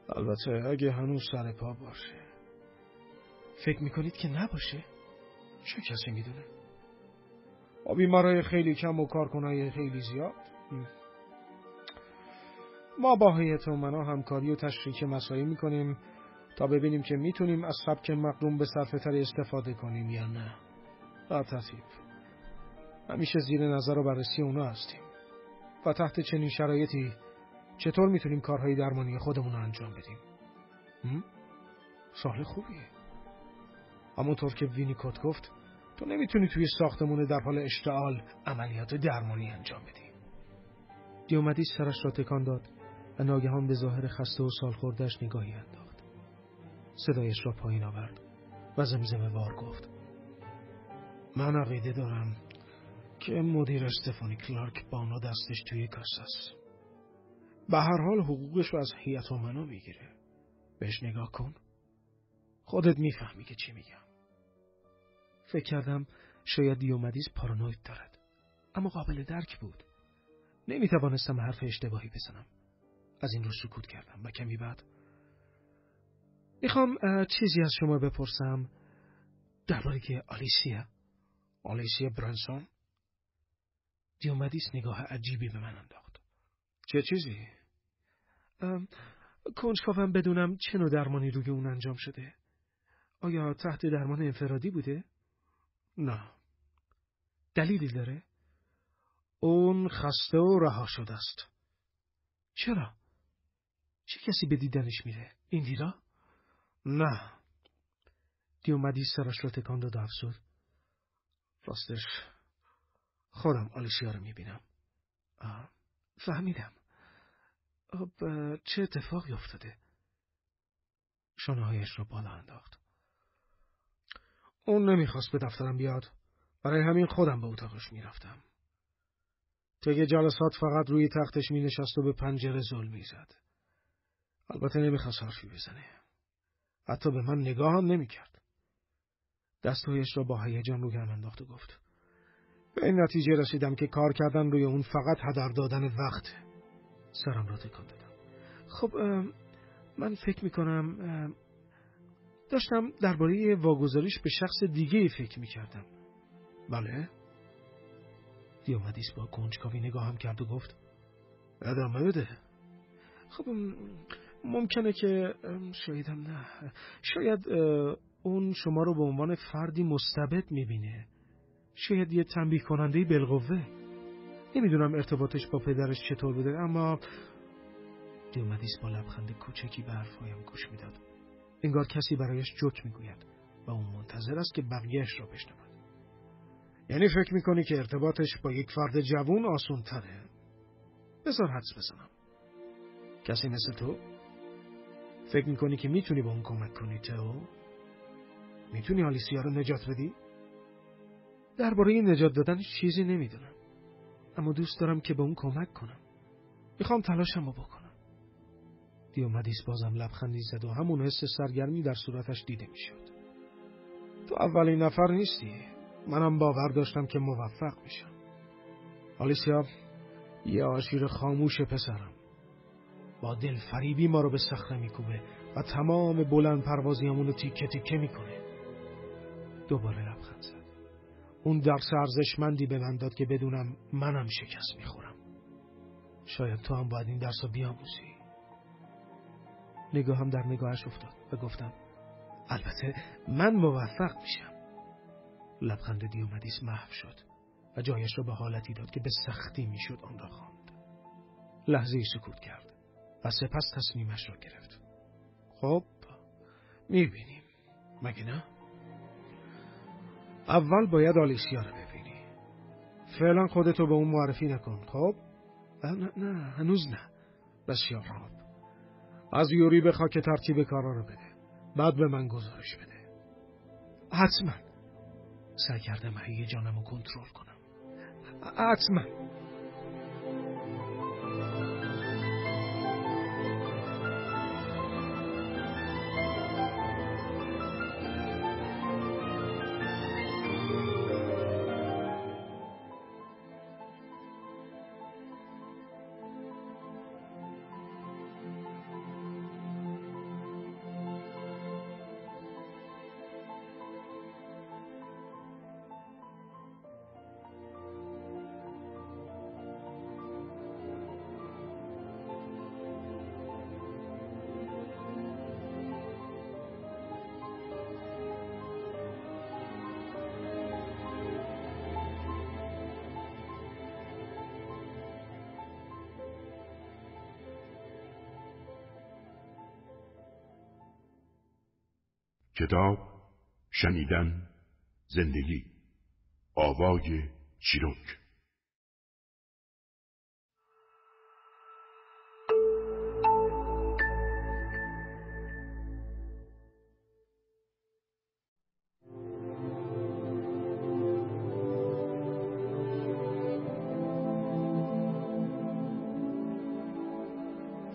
البته اگه هنوز سر پا باشه. فکر میکنید که نباشه؟ چه کسی میدونه؟ با بیمارای خیلی کم و کارکنای خیلی زیاد. ما با هیئت امنا همکاری و تشریک مساعی میکنیم تا ببینیم که میتونیم از سبک مقرون به صرفه‌تر استفاده کنیم یا نه. با ترتیب. همیشه زیر نظر و بررسی اونا هستیم. و تحت چنین شرایطی چطور میتونیم کارهای درمانی خودمون رو انجام بدیم؟ سوال خوبیه. همونطور که وینیکوت گفت تو نمیتونی توی ساختمون در حال اشتعال عملیات درمانی انجام بدی. دیومدیس سرش را تکان داد و ناگهان به ظاهر خسته و سالخورده‌اش نگاهی انداخت. صدایش را پایین آورد و زمزمه وار گفت: من عقیده دارم که مدیر استفانی کلارک بانا دستش توی کاسه است. به هر حال حقوقش رو از هیئت امنا میگیره. بهش نگاه کن. خودت میفهمی که چی میگم. فکر کردم شاید دیومدیس پارانوید دارد، اما قابل درک بود. نمیتوانستم حرف اشتباهی بزنم. از این رو سکوت کردم و کمی بعد: میخوام چیزی از شما بپرسم درباره که آلیسیا. آلیسیا برانسون؟ دیومدیس نگاه عجیبی به من انداخت. چه چیزی؟ کنجکاوم بدونم چه نوع درمانی روی اون انجام شده. آیا تحت درمان انفرادی بوده؟ نه. دلیلی داره؟ اون خسته و رها شده است. چرا؟ چه کسی به دیدنش میره؟ ایندیرا؟ نه. دیومدیس سرش رو تکان داد و افسود. راستش خودم آلیسیا رو میبینم. فهمیدم. چه اتفاقی افتاده؟ شانه‌هایش را بالا انداخت. اون نمیخواست به دفترم بیاد. برای همین خودم به اتاقش میرفتم. طی جلسات فقط روی تختش مینشست و به پنجره زل میزد. البته نمیخواست حرفی بزنه. حتی به من نگاه هم نمیکرد. دستهایش را با هیجان رویم انداخت و گفت: به این نتیجه رسیدم که کار کردن روی اون فقط هدر دادن وقت. سرم را تکان دادم. خب من فکر میکنم داشتم درباره واگذاریش به شخص دیگه فکر میکردم. بله؟ دیومدیس با کنجکاوی نگاهم کرد و گفت: ادامه بده. خب ممکنه که شایدم نه. شاید اون شما رو به عنوان فردی مستبد میبینه. شاید یه تنبیه کننده بالقوه. نمیدونم ارتباطش با پدرش چطور بوده، اما دیومدیس با لبخند کوچکی به حرفهایم گوش میداد. انگار کسی برایش جوک میگوید و اون منتظر است که بقیهش را بشنود. یعنی فکر میکنی که ارتباطش با یک فرد جوان آسون تره؟ بذار حدس بزنم. کسی مثل تو؟ فکر میکنی که میتونی با اون کمک کنی تو؟ میتونی آلیسیا رو نجات بدی؟ درباره نجات دادن چیزی نمیدونم، اما دوست دارم که به اون کمک کنم. میخوام تلاشمو بکنم. دیومدیس بازم لبخندی زد و همون حس سرگرمی در صورتش دیده میشد. تو اولین نفر نیستی. منم باور داشتم که موفق میشم. آلیسیا یه آشیر خاموش پسرم. با دل فریبی ما رو به صخره میکوبه و تمام بلند پروازیامون رو تیکه تیکه میکنه. دوباره لبخند زد. اون درس ارزشمندی به من داد که بدونم منم شکست میخورم. شاید تو هم باید این درس رو بیاموزی. نگاهم در نگاهش افتاد و گفتم: البته من موفق میشم. لبخند دیومدیس محو شد و جایش را به حالتی داد که به سختی میشد آن را خواند. لحظه‌ای سکوت کرد و سپس تصمیمش را گرفت. خب میبینیم، مگه نه؟ اول باید آلیسیا رو ببینی. فعلا خودتو به اون معرفی نکن. خب؟ نه هنوز نه. بسیار خوب. از یوری بخوا که ترتیب کارا رو بده. بعد به من گزارش بده. حتما. سعی کردم هیجانمو کنترل کنم. حتما. کتاب شنیدن زندگی، آوای چیروک.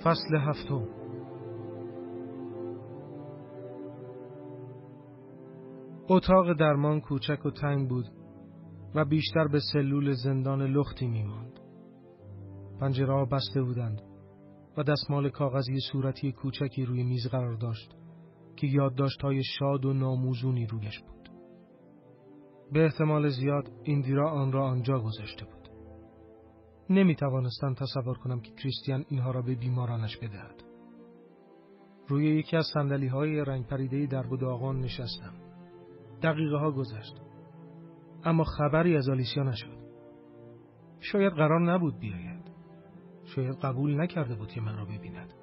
فصل 7. اتاق درمان کوچک و تنگ بود و بیشتر به سلول زندان لختی می‌ماند. پنجره‌ها بسته بودند و دستمال کاغذی صورتی کوچکی روی میز قرار داشت که یادداشت‌های شاد و ناموزونی رویش بود. به احتمال زیاد ایندیرا آن را آنجا گذاشته بود. نمی توانستم تصور کنم که کریستیان اینها را به بیمارانش بدهد. روی یکی از صندلی‌های رنگ پریده در داغان نشستم. دقیقه ها گذشت. اما خبری از آلیسیا نشد. شاید قرار نبود بیاید. شاید قبول نکرده بود که من را ببیند.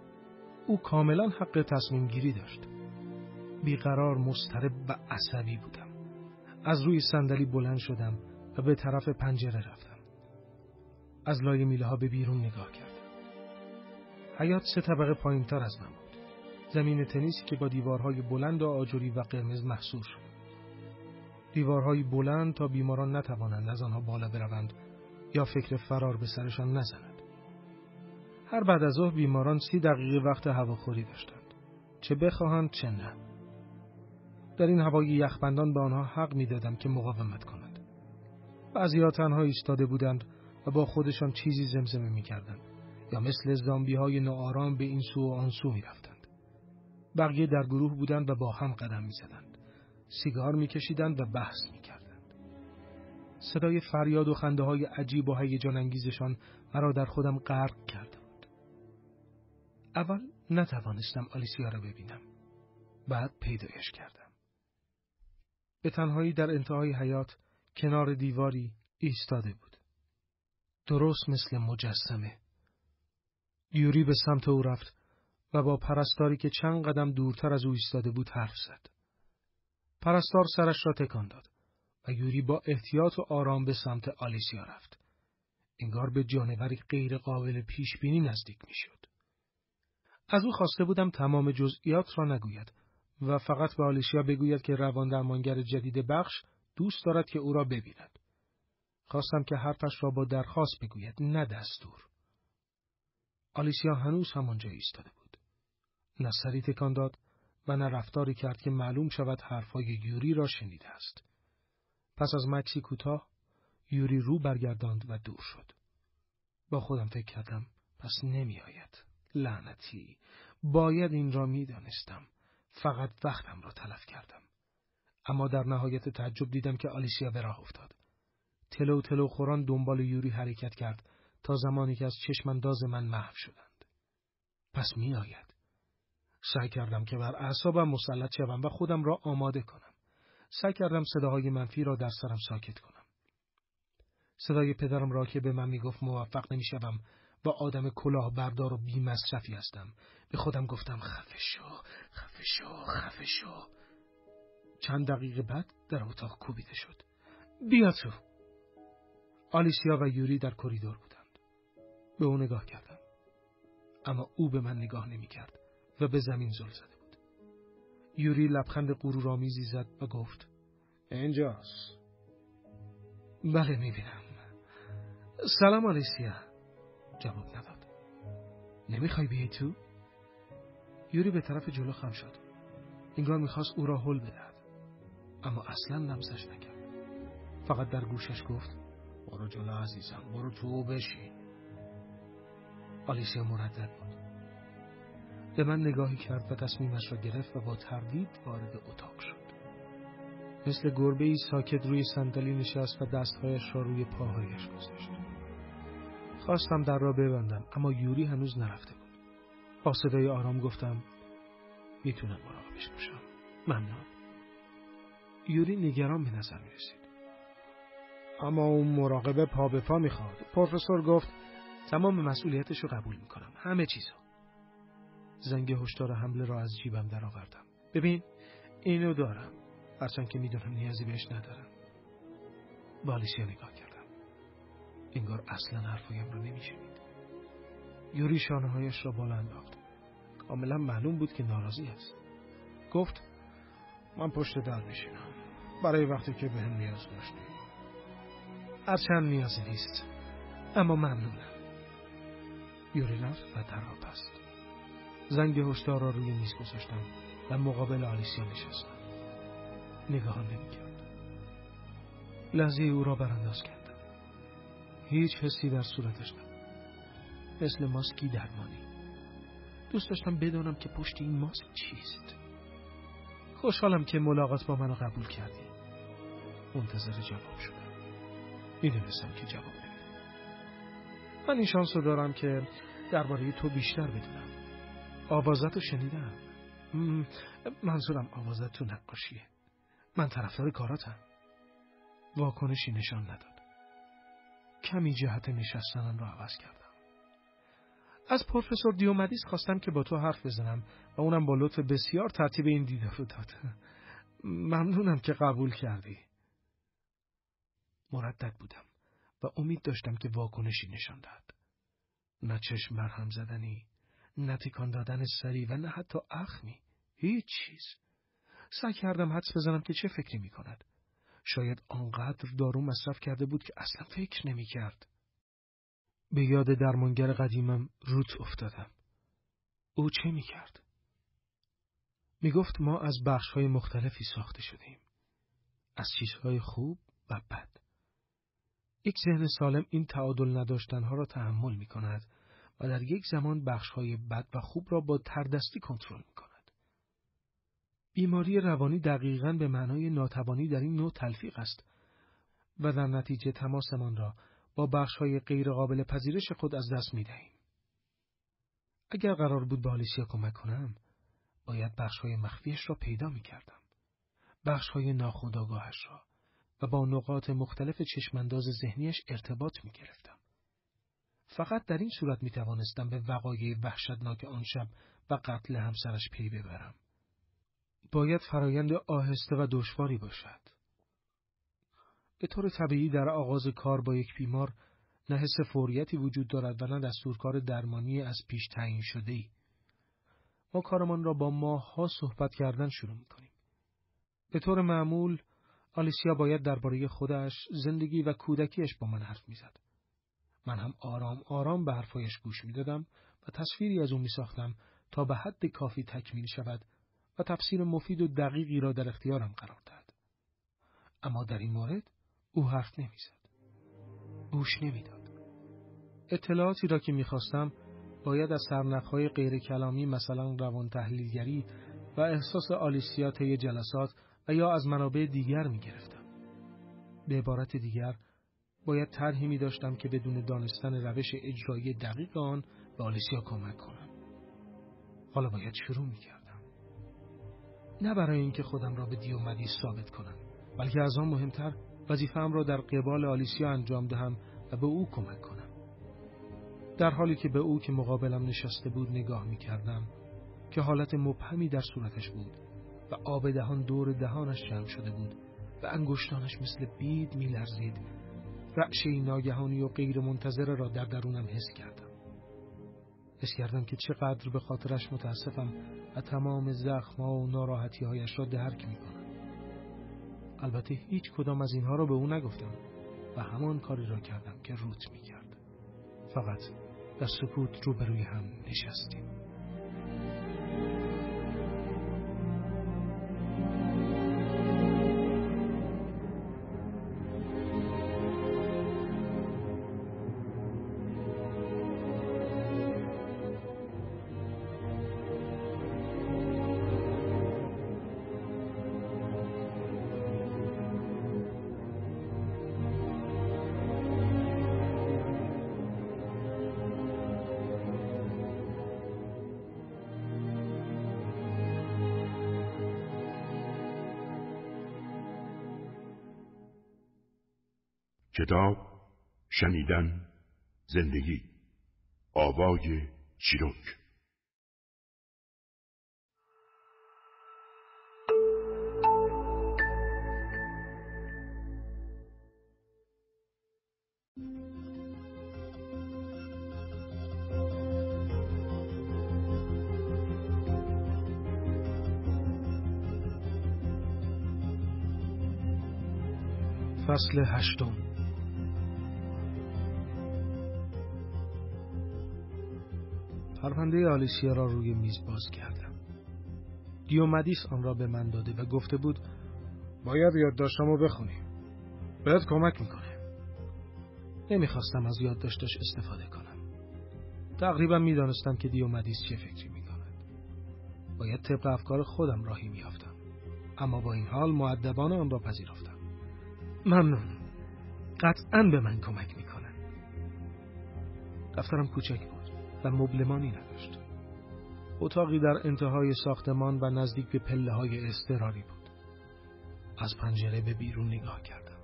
او کاملا حق تصمیم گیری داشت. بیقرار، مضطرب و عصبی بودم. از روی صندلی بلند شدم و به طرف پنجره رفتم. از لای میله ها به بیرون نگاه کردم. حیاط 3 طبقه پایین‌تر از من بود. زمین تنیسی که با دیوارهای بلند و آجوری و قرمز محصور شد. دیوارهای بلند تا بیماران نتوانند از آنها بالا بروند یا فکر فرار به سرشان نزند. هر بعد از ظهر بیماران 30 دقیقه وقت هواخوری داشتند. چه بخواهند چه نه. در این هوای یخبندان به آنها حق می‌دادم که مقاومت کنند. بعضی‌ها تنها ایستاده بودند و با خودشان چیزی زمزمه می‌کردند یا مثل زامبی‌های ناآرام به این سو و آن سو می‌رفتند. بقیه در گروه بودند و با هم قدم می‌زدند. سیگار می‌کشیدند و بحث می‌کردند. صدای فریاد و خنده‌های عجیب و هیجان انگیزشان مرا در خودم غرق کرده بود. اول نتوانستم آلیسیا را ببینم. بعد پیدایش کردم. به تنهایی در انتهای حیاط کنار دیواری ایستاده بود. درست مثل مجسمه. یوری به سمت او رفت و با پرستاری که چند قدم دورتر از او ایستاده بود حرف زد. پرستار سرش را تکان داد و یوری با احتیاط و آرام به سمت آلیسیا رفت. انگار به جانوری غیر قابل پیش بینی نزدیک میشد. از او خواسته بودم تمام جزئیات را نگوید و فقط به آلیسیا بگوید که رواندرمانگر جدید بخش دوست دارد که او را ببیند. خواستم که حرفش را با درخواست بگوید، نه دستور. آلیسیا هنوز همانجا ایستاده بود. نه سری تکان داد و نه رفتاری کرد که معلوم شود حرفهای یوری را شنیده است. پس از مکسی کوتاه یوری رو برگرداند و دور شد. با خودم فکر کردم پس نمی آید. لعنتی، باید این را می دانستم. فقط وقتم را تلف کردم. اما در نهایت تعجب دیدم که آلیسیا به راه افتاد. تلو تلو خوران دنبال یوری حرکت کرد تا زمانی که از چشمانداز من محو شدند. پس می آید. سعی کردم که بر اعصابم مسلط شوم و خودم را آماده کنم. سعی کردم صداهای منفی را در سرم ساکت کنم. صدای پدرم را که به من میگفت موفق نمیشم و آدم کلاهبردار و بی مصرفی هستم. به خودم گفتم خفه شو، خفه شو، خفه شو. چند دقیقه بعد در اتاق کوبیده شد. بیا تو. آلیسیا و یوری در کریدور بودند. به او نگاه کردم. اما او به من نگاه نمی کرد و به زمین زل زده بود. یوری لبخند غرورآمیزی زد و گفت اینجاست. بله میبینم. سلام آلیسیا. جواب نداد. نمیخوای بیای تو؟ یوری به طرف جلو خم شد. انگار میخواست او را هل بدهد. اما اصلا لمسش نکرد. فقط در گوشش گفت برو جلو عزیزم، برو تو بشین. آلیسیا مردد بود. به من نگاهی کرد و تصمیمش را گرفت و با تردید وارد اتاق شد. مثل گربه‌ای ساکت روی صندلی نشست و دستهایش را روی پاهایش گذاشت. خواستم در را ببندم اما یوری هنوز نرفته بود. با صدای آرام گفتم میتونم مراقبش باشم. ممنون. یوری نگران به نظر میرسید. اما اون مراقبه پا به پا میخواد. پروفسور گفت تمام مسئولیتش رو قبول میکنم. همه چیزو. زنگ هشدار حمله را از جیبم درآوردم. ببین اینو دارم. هرچند که میدونم نیازی بهش ندارم. با آلیسیا نگاه کردم. انگار اصلا حرفایم رو نمیشنید. یوری شانه‌هایش را بالا انداخت. کاملا معلوم بود که ناراضی است. گفت من پشت در میشینم. برای وقتی که بهم نیاز داشتی. هرچند نیازی نیست. اما ممنونم. یوری رفت و در را بست. زنگ هشدار را روی میز گذاشتم و مقابل آلیسیا نشستم. نگاهم نمی‌کرد. لحظه او را برانداز کردم. هیچ حسی در صورتش نبود. مثل ماسکی درمانی. دوست داشتم بدانم که پشت این ماسک چیست. خوشحالم که ملاقات با منو قبول کردی. منتظر جواب شدم. میدونستم که جواب نمیده. من این شانس رو دارم که درباره تو بیشتر بدونم. آوازت رو شنیدم. منظورم آوازت تو نقاشیه. من طرفدار کاراتم. واکنشی نشان نداد. کمی جهت نشستنم رو عوض کردم. از پروفسور دیومدیس خواستم که با تو حرف بزنم و اونم با لطف بسیار ترتیب این دیدار رو داد. ممنونم که قبول کردی. مردد بودم و امید داشتم که واکنشی نشان دهد. نه چشم برهم زدنی، نه تکان دادن سری و نه حتی اخمی. هیچ چیز. سعی کردم حدس بزنم که چه فکری می کند. شاید آنقدر دارو مصرف کرده بود که اصلا فکر نمی کرد. به یاد درمانگر قدیمم روت افتادم. او چه می کرد؟ می گفت ما از بخش‌های مختلفی ساخته شدیم. از چیزهای خوب و بد. یک ذهن سالم این تعادل نداشتنها را تحمل می کند و در یک زمان بخش‌های بد و خوب را با تردستی کنترل می کند. بیماری روانی دقیقاً به معنای ناتوانی در این نوع تلفیق است و در نتیجه تماسمان را با بخش‌های غیر قابل پذیرش خود از دست می‌دهیم. اگر قرار بود به آلیسیا کمک کنم، باید بخش‌های مخفیش را پیدا می‌کردم. بخش‌های ناخودآگاهش را و با نقاط مختلف چشمانداز ذهنیش ارتباط می‌گرفتم. فقط در این صورت می‌توانستم به وقایع وحشتناک آن شب و قتل همسرش پی ببرم. باید فرایند آهسته و دشواری باشد. به طور طبیعی در آغاز کار با یک بیمار نه حس فوریتی وجود دارد و نه دستورکار درمانی از پیش تعیین شده‌ای. ما کارمان را با ماه‌ها صحبت کردن شروع می‌کنیم. به طور معمول آلیسیا باید درباره خودش، زندگی و کودکیش با من حرف می‌زد. من هم آرام آرام به حرفایش گوش می‌دادم و تصویری از او می‌ساختم تا به حد کافی تکمیل شود و تفسیر مفید و دقیقی را در اختیارم قرار دهد. اما در این مورد او حرف نمی‌زد. گوش نمی‌داد. اطلاعاتی را که می‌خواستم باید از سرنخ‌های غیر کلامی مثلا روان تحلیلگری و احساس آلیسیا طی جلسات و یا از منابع دیگر می‌گرفتم. به عبارت دیگر باید طرحی می‌داشتم که بدون دانستن روش اجرایی دقیق آن به آلیسیا کمک کنم. حالا باید شروع می‌کردم. نه برای اینکه خودم را به دیومدیس ثابت کنم، بلکه از آن مهمتر وظیفه‌ام را در قبال آلیسیا انجام دهم و به او کمک کنم. در حالی که به او که مقابلم نشسته بود نگاه می‌کردم که حالت مبهمی در صورتش بود و آب دهان دور دهانش جمع شده بود و انگشتانش مثل بید می‌لرزید، رعشه‌ای ناگهانی و غیر منتظره را در درونم حس کردم. حس کردم که چقدر به خاطرش متاسفم و تمام زخم‌ها و ناراحتی‌هایش را درک می‌کنم. البته هیچ کدام از اینها را به او نگفتم و همان کاری را کردم که روت می‌کرد. فقط در سکوت روبروی هم نشستیم. کتاب شنیدن زندگی آوای چیروک. فصل 8. پرونده آلیسیا را روی میز باز کردم. دیومدیس آن را به من داده و گفته بود باید یادداشتمو بخونی. بهت کمک میکنه. نمیخواستم از یادداشتش استفاده کنم. تقریبا میدانستم که دیومدیس چه فکری میکند. باید طبق افکار خودم راهی میافتم. اما با این حال مؤدبانه آن را پذیرفتم. ممنون. قطعاً به من کمک میکنن. دفترم کوچک بود و مبلمانی نداشت. اتاقی در انتهای ساختمان و نزدیک به پله‌های اضطراری بود. از پنجره به بیرون نگاه کردم.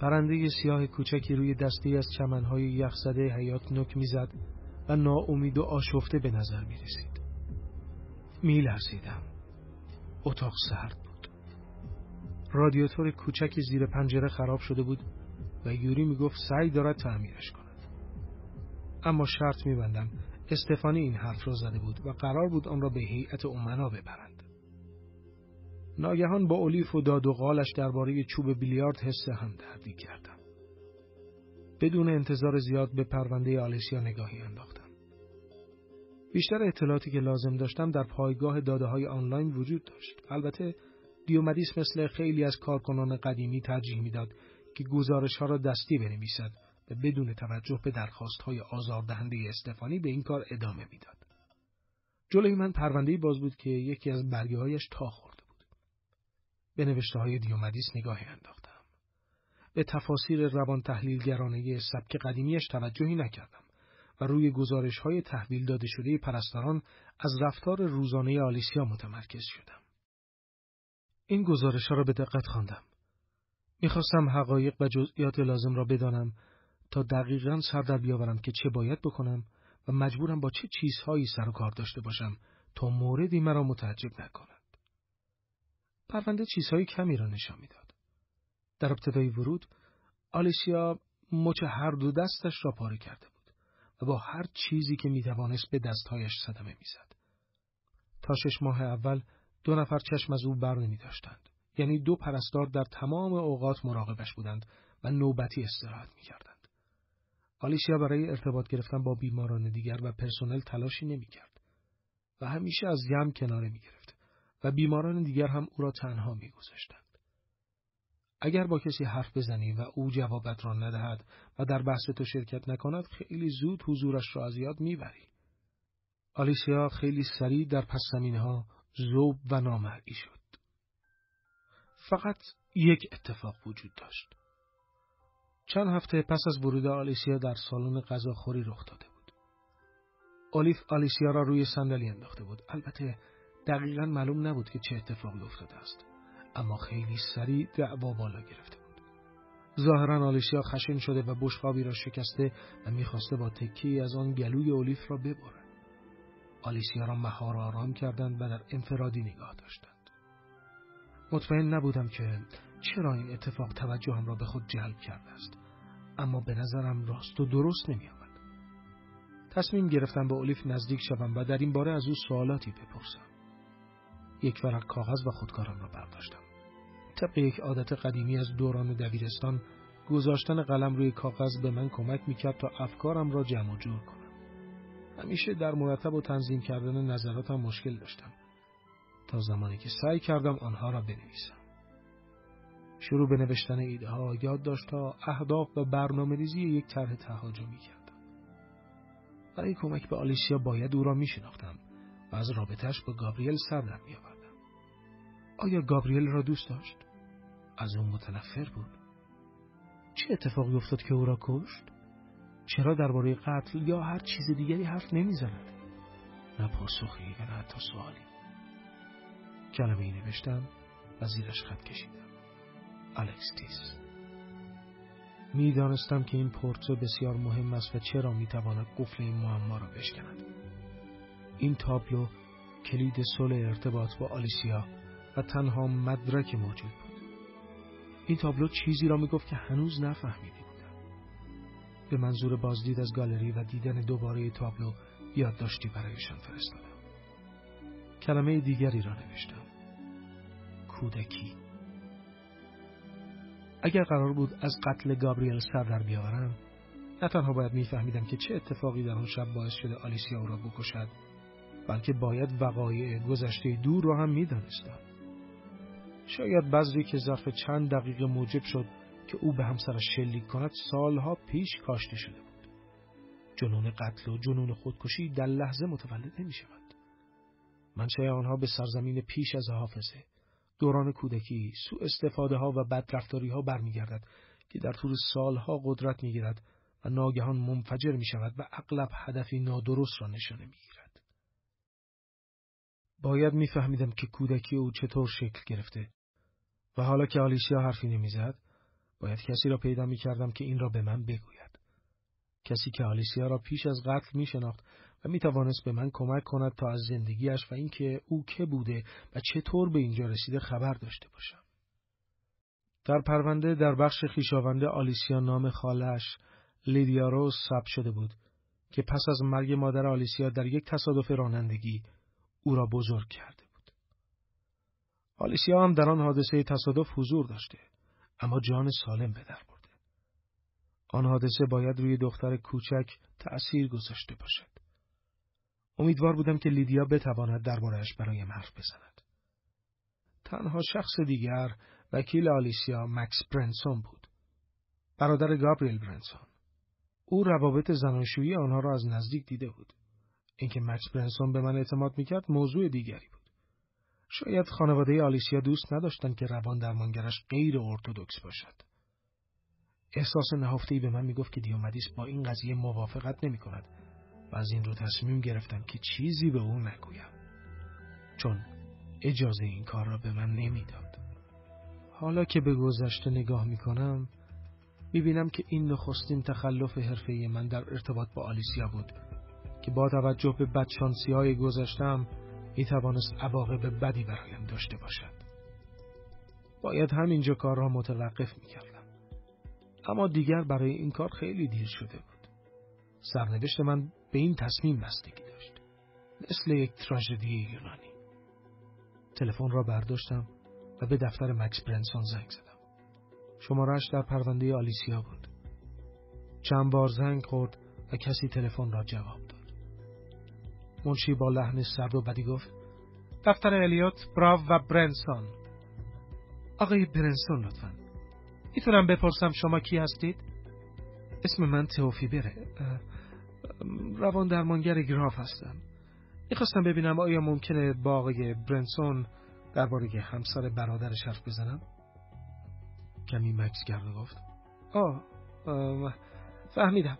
پرنده سیاه کوچکی روی دستی از چمن‌های یخزده حیاط نوک می‌زد و ناامید و آشفته به نظر می‌رسید. می‌لرزیدم. اتاق سرد بود. رادیاتور کوچکی زیر پنجره خراب شده بود و یوری میگفت سعی دارد تعمیرش کند. اما شرط می‌بندم استفانی این حرف را زده بود و قرار بود آن را به هیئت امنا ببرند. ناگهان با اولیف و داد و قالش درباره چوب بیلیارد حس همدردی کردم. بدون انتظار زیاد به پرونده آلیسیا نگاهی انداختم. بیشتر اطلاعاتی که لازم داشتم در پایگاه داده‌های آنلاین وجود داشت. البته دیومدیس مثل خیلی از کارکنان قدیمی ترجیح میداد که گزارش‌ها را دستی بنویسد و بدون توجه به درخواست‌های آزاردهنده استفانی به این کار ادامه میداد. جلوی من پرونده‌ای باز بود که یکی از برگه‌هایش تا خورده بود. به نوشته‌های دیومدیس نگاهی انداختم. به تفاسیر روان تحلیلگرانه سبک قدیمیش توجهی نکردم و روی گزارش‌های تحویل داده شده پرستاران از رفتار روزانه آلیسیا متمرکز شدم. این گزارش‌ها را به دقت خواندم. می‌خواستم حقایق و جزئیات لازم را بدانم تا دقیقاً سر در بیاورم که چه باید بکنم و مجبورم با چه چیزهایی سر و کار داشته باشم تا موردی مرا متعجب نکند. پرونده چیزهای کمی را نشان می‌داد. در ابتدای ورود آلیسیا مچ هر دو دستش را پاره کرده بود و با هر چیزی که می‌توانست به دستهایش صدمه می‌زد. تا 6 ماه اول 2 نفر چشم از او بر نمی‌داشتند. یعنی 2 پرستار در تمام اوقات مراقبش بودند و نوبتی استراحت می‌کردند. آلیسیا برای ارتباط گرفتن با بیماران دیگر و پرسنل تلاشی نمی‌کرد و همیشه از جمع کناره می‌گرفت و بیماران دیگر هم او را تنها می‌گذاشتند. اگر با کسی حرف بزنی و او جوابت را ندهد و در بحث تو شرکت نکند، خیلی زود حضورش را از یاد می‌بری. آلیسیا خیلی سریع در پس زمینه‌ها ذوب و نامرئی شد. فقط یک اتفاق وجود داشت. چند هفته پس از ورود آلیسیا در سالن غذاخوری رخ داده بود. اولیف آلیسیا را روی صندلی انداخته بود. البته دقیقاً معلوم نبود که چه اتفاقی افتاده است، اما خیلی سریع دعوا بالا گرفته بود. ظاهراً آلیسیا خشن شده و بشقابی را شکسته و می‌خواسته با تکه‌ای از آن گلوی اولیف را ببرد. آلیسیا را مهار آرام کردند و در انفرادی نگاه داشتند. مطمئن نبودم که چرا این اتفاق توجهم را به خود جلب کرده است، اما به نظرم راست و درست نمی آمد. تصمیم گرفتم به اولیف نزدیک شوم و در این باره از او سوالاتی بپرسم. یک ورق کاغذ و خودکارم را برداشتم. طبق یک عادت قدیمی از دوران دبیرستان، گذاشتن قلم روی کاغذ به من کمک میکرد تا افکارم را جمع و جور کنم. همیشه در مرتب و تنظیم کردن نظراتم مشکل داشتم، تا زمانی که سعی کردم آنها را بنویسم. شروع به نوشتن ایده‌ها، یادداشت‌ها، اهداف و برنامه‌ریزی یک طرح تهاجمی کردم. برای کمک به آلیسیا باید او را می‌شناختم و از رابطه‌اش با گابریل سر در می‌آوردم. آیا گابریل را دوست داشت؟ از او متنفر بود؟ چه اتفاقی افتاد که او را کشت؟ چرا درباره قتل یا هر چیز دیگری حرف نمی‌زند؟ نه پاسخی و نه حتی سوالی. کلمه‌ای نوشتم و زیرش خط کشیدم. الکستیس. می‌دانستم که این پورتره بسیار مهم است و چرا می‌تواند قفل این معما را بشکند. این تابلو کلید صلح ارتباط با آلیسیا و تنها مدرک موجود بود. این تابلو چیزی را میگفت که هنوز نفهمیده بودم. به منظور بازدید از گالری و دیدن دوباره تابلو یادداشتی برایشان فرستادم. کلمه دیگری را نوشتم. کودکی. اگر قرار بود از قتل گابریل سر در بیاورم، نه تنها باید میفهمیدم که چه اتفاقی در آن شب باعث شده آلیسیا او را بکشد، بلکه باید وقایع گذشته دور را هم میدانستم. شاید بذری که ظرف چند دقیقه موجب شد که او به همسرش شلیک کند سالها پیش کاشته شده بود. جنون قتل و جنون خودکشی در لحظه متولد نمی شود. منشأ آنها به سرزمین پیش از حافظه، دوران کودکی، سوء استفاده ها و بدرفتاری ها برمیگردد که در طول سالها قدرت میگیرد و ناگهان منفجر می شود و اغلب هدفی نادرست را نشانه میگیرد. باید میفهمیدم که کودکی او چطور شکل گرفته و حالا که آلیسیا حرفی نمیزد، باید کسی را پیدا میکردم که این را به من بگوید. کسی که آلیسیا را پیش از قتل میشناخت و میتوانست به من کمک کند تا از زندگیش و اینکه او که بوده و چطور به اینجا رسیده خبر داشته باشم. در پرونده در بخش خویشاوند آلیسیا نام خاله‌اش لیدیا روز ثبت شده بود که پس از مرگ مادر آلیسیا در یک تصادف رانندگی او را بزرگ کرده بود. آلیسیا هم در آن حادثه تصادف حضور داشته، اما جان سالم به در برده. آن حادثه باید روی دختر کوچک تأثیر گذاشته باشد. امیدوار بودم که لیدیا بتواند درباره‌اش برایم حرف بزند. تنها شخص دیگر وکیل آلیسیا مکس برنسون بود، برادر گابریل برنسون. او روابط زناشویی آنها را از نزدیک دیده بود. اینکه مکس برنسون به من اعتماد میکرد موضوع دیگری بود. شاید خانواده آلیسیا دوست نداشتند که روان درمانگرش غیر ارتدوکس باشد. احساس نهفته‌ای به من میگفت که دیومدیس با این قضیه موافقت نمی‌کند و از این رو تصمیم گرفتم که چیزی به او نگویم، چون اجازه این کار را به من نمیداد. حالا که به گذشته نگاه میکنم، میبینم که این نخستین تخلف حرفه‌ای من در ارتباط با آلیسیا بود که با توجه به بدشانسی‌های گذشته‌ام میتوانست عواقب بدی برایم داشته باشد. باید همینجا کار را متوقف میکردم، اما دیگر برای این کار خیلی دیر شده بود. سرنوشت من به این تصمیم بستگی داشت، مثل یک تراژدی یونانی. تلفن را برداشتم و به دفتر مکس برنسون زنگ زدم. شماره‌اش در پرونده آلیسیا بود. چند بار زنگ خورد و کسی تلفن را جواب داد. منشی با لحن سرد و بدی گفت: دفتر الیوت، براو و برنسون. آقای برنسون لطفاً. میتونم بپرسم شما کی هستید؟ اسم من تئوفیبره. روان درمانگر گراف هستم. میخواستم ببینم آیا ممکنه با آقای برنسون درباره همسر برادرش حرف بزنم؟ کمی مکس کرد و گفت: فهمیدم.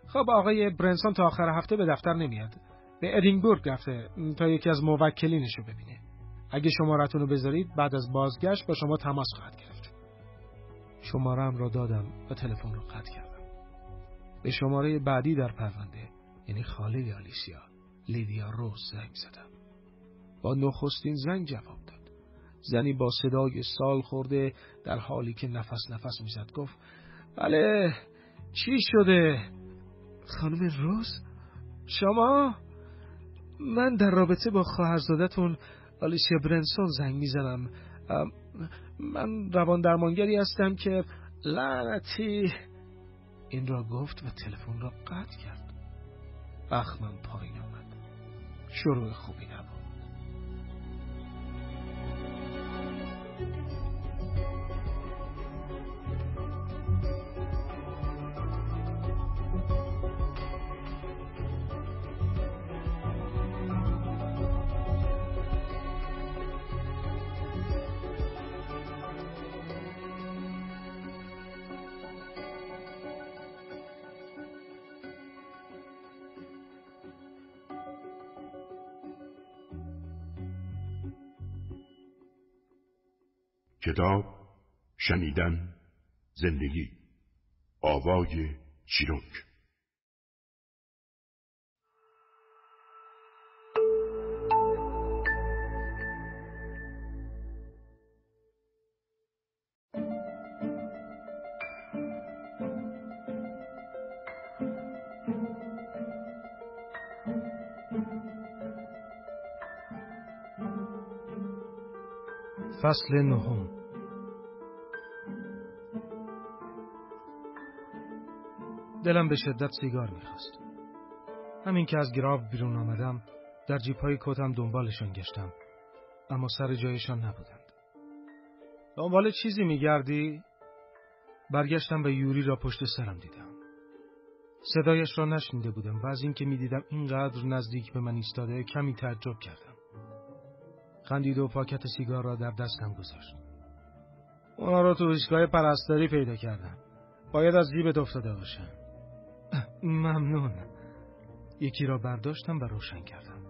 خب آقای برنسون تا آخر هفته به دفتر نمیاد. به ادینبورگ رفته تا یکی از موکلینشو ببینه. اگه شمارتون رو بذارید بعد از بازگشت با شما تماس خواهد گرفت. شماره‌ام را دادم و تلفن رو قطع کردم. به شماره بعدی در پرونده، یعنی خاله آلیسیا، لیدیا روز زنگ زدم. با نخستین زنگ جواب داد. زنی با صدای سال خورده در حالی که نفس نفس میزد گفت: بله، چی شده؟ خانم روز؟ شما؟ من در رابطه با خواهرزادتون آلیسیا برنسون زنگ میزنم. من روان درمانگری هستم که لعنتی. این را گفت و تلفن را قطع کرد. بخمم پایین آمد. شروع خوبی نبود. کتاب شنیدن زندگی، آوای چیروک. فصل 9. دلم به شدت سیگار میخواست. همین که از گراو بیرون آمدم در جیب‌های کتم دنبالشان گشتم، اما سر جایشان نبودند. دنبال چیزی میگردی؟ برگشتم و یوری را پشت سرم دیدم. صدایش را نشنیده بودم و از این که میدیدم اینقدر نزدیک به من ایستاده کمی تعجب کردم. خندید و پاکت سیگار را در دستم گذاشت. اونا رو تو ایستگاه پرستاری پیدا کردم. باید از جیبت افتاده باشه. ممنون. یکی را برداشتم و روشن کردم.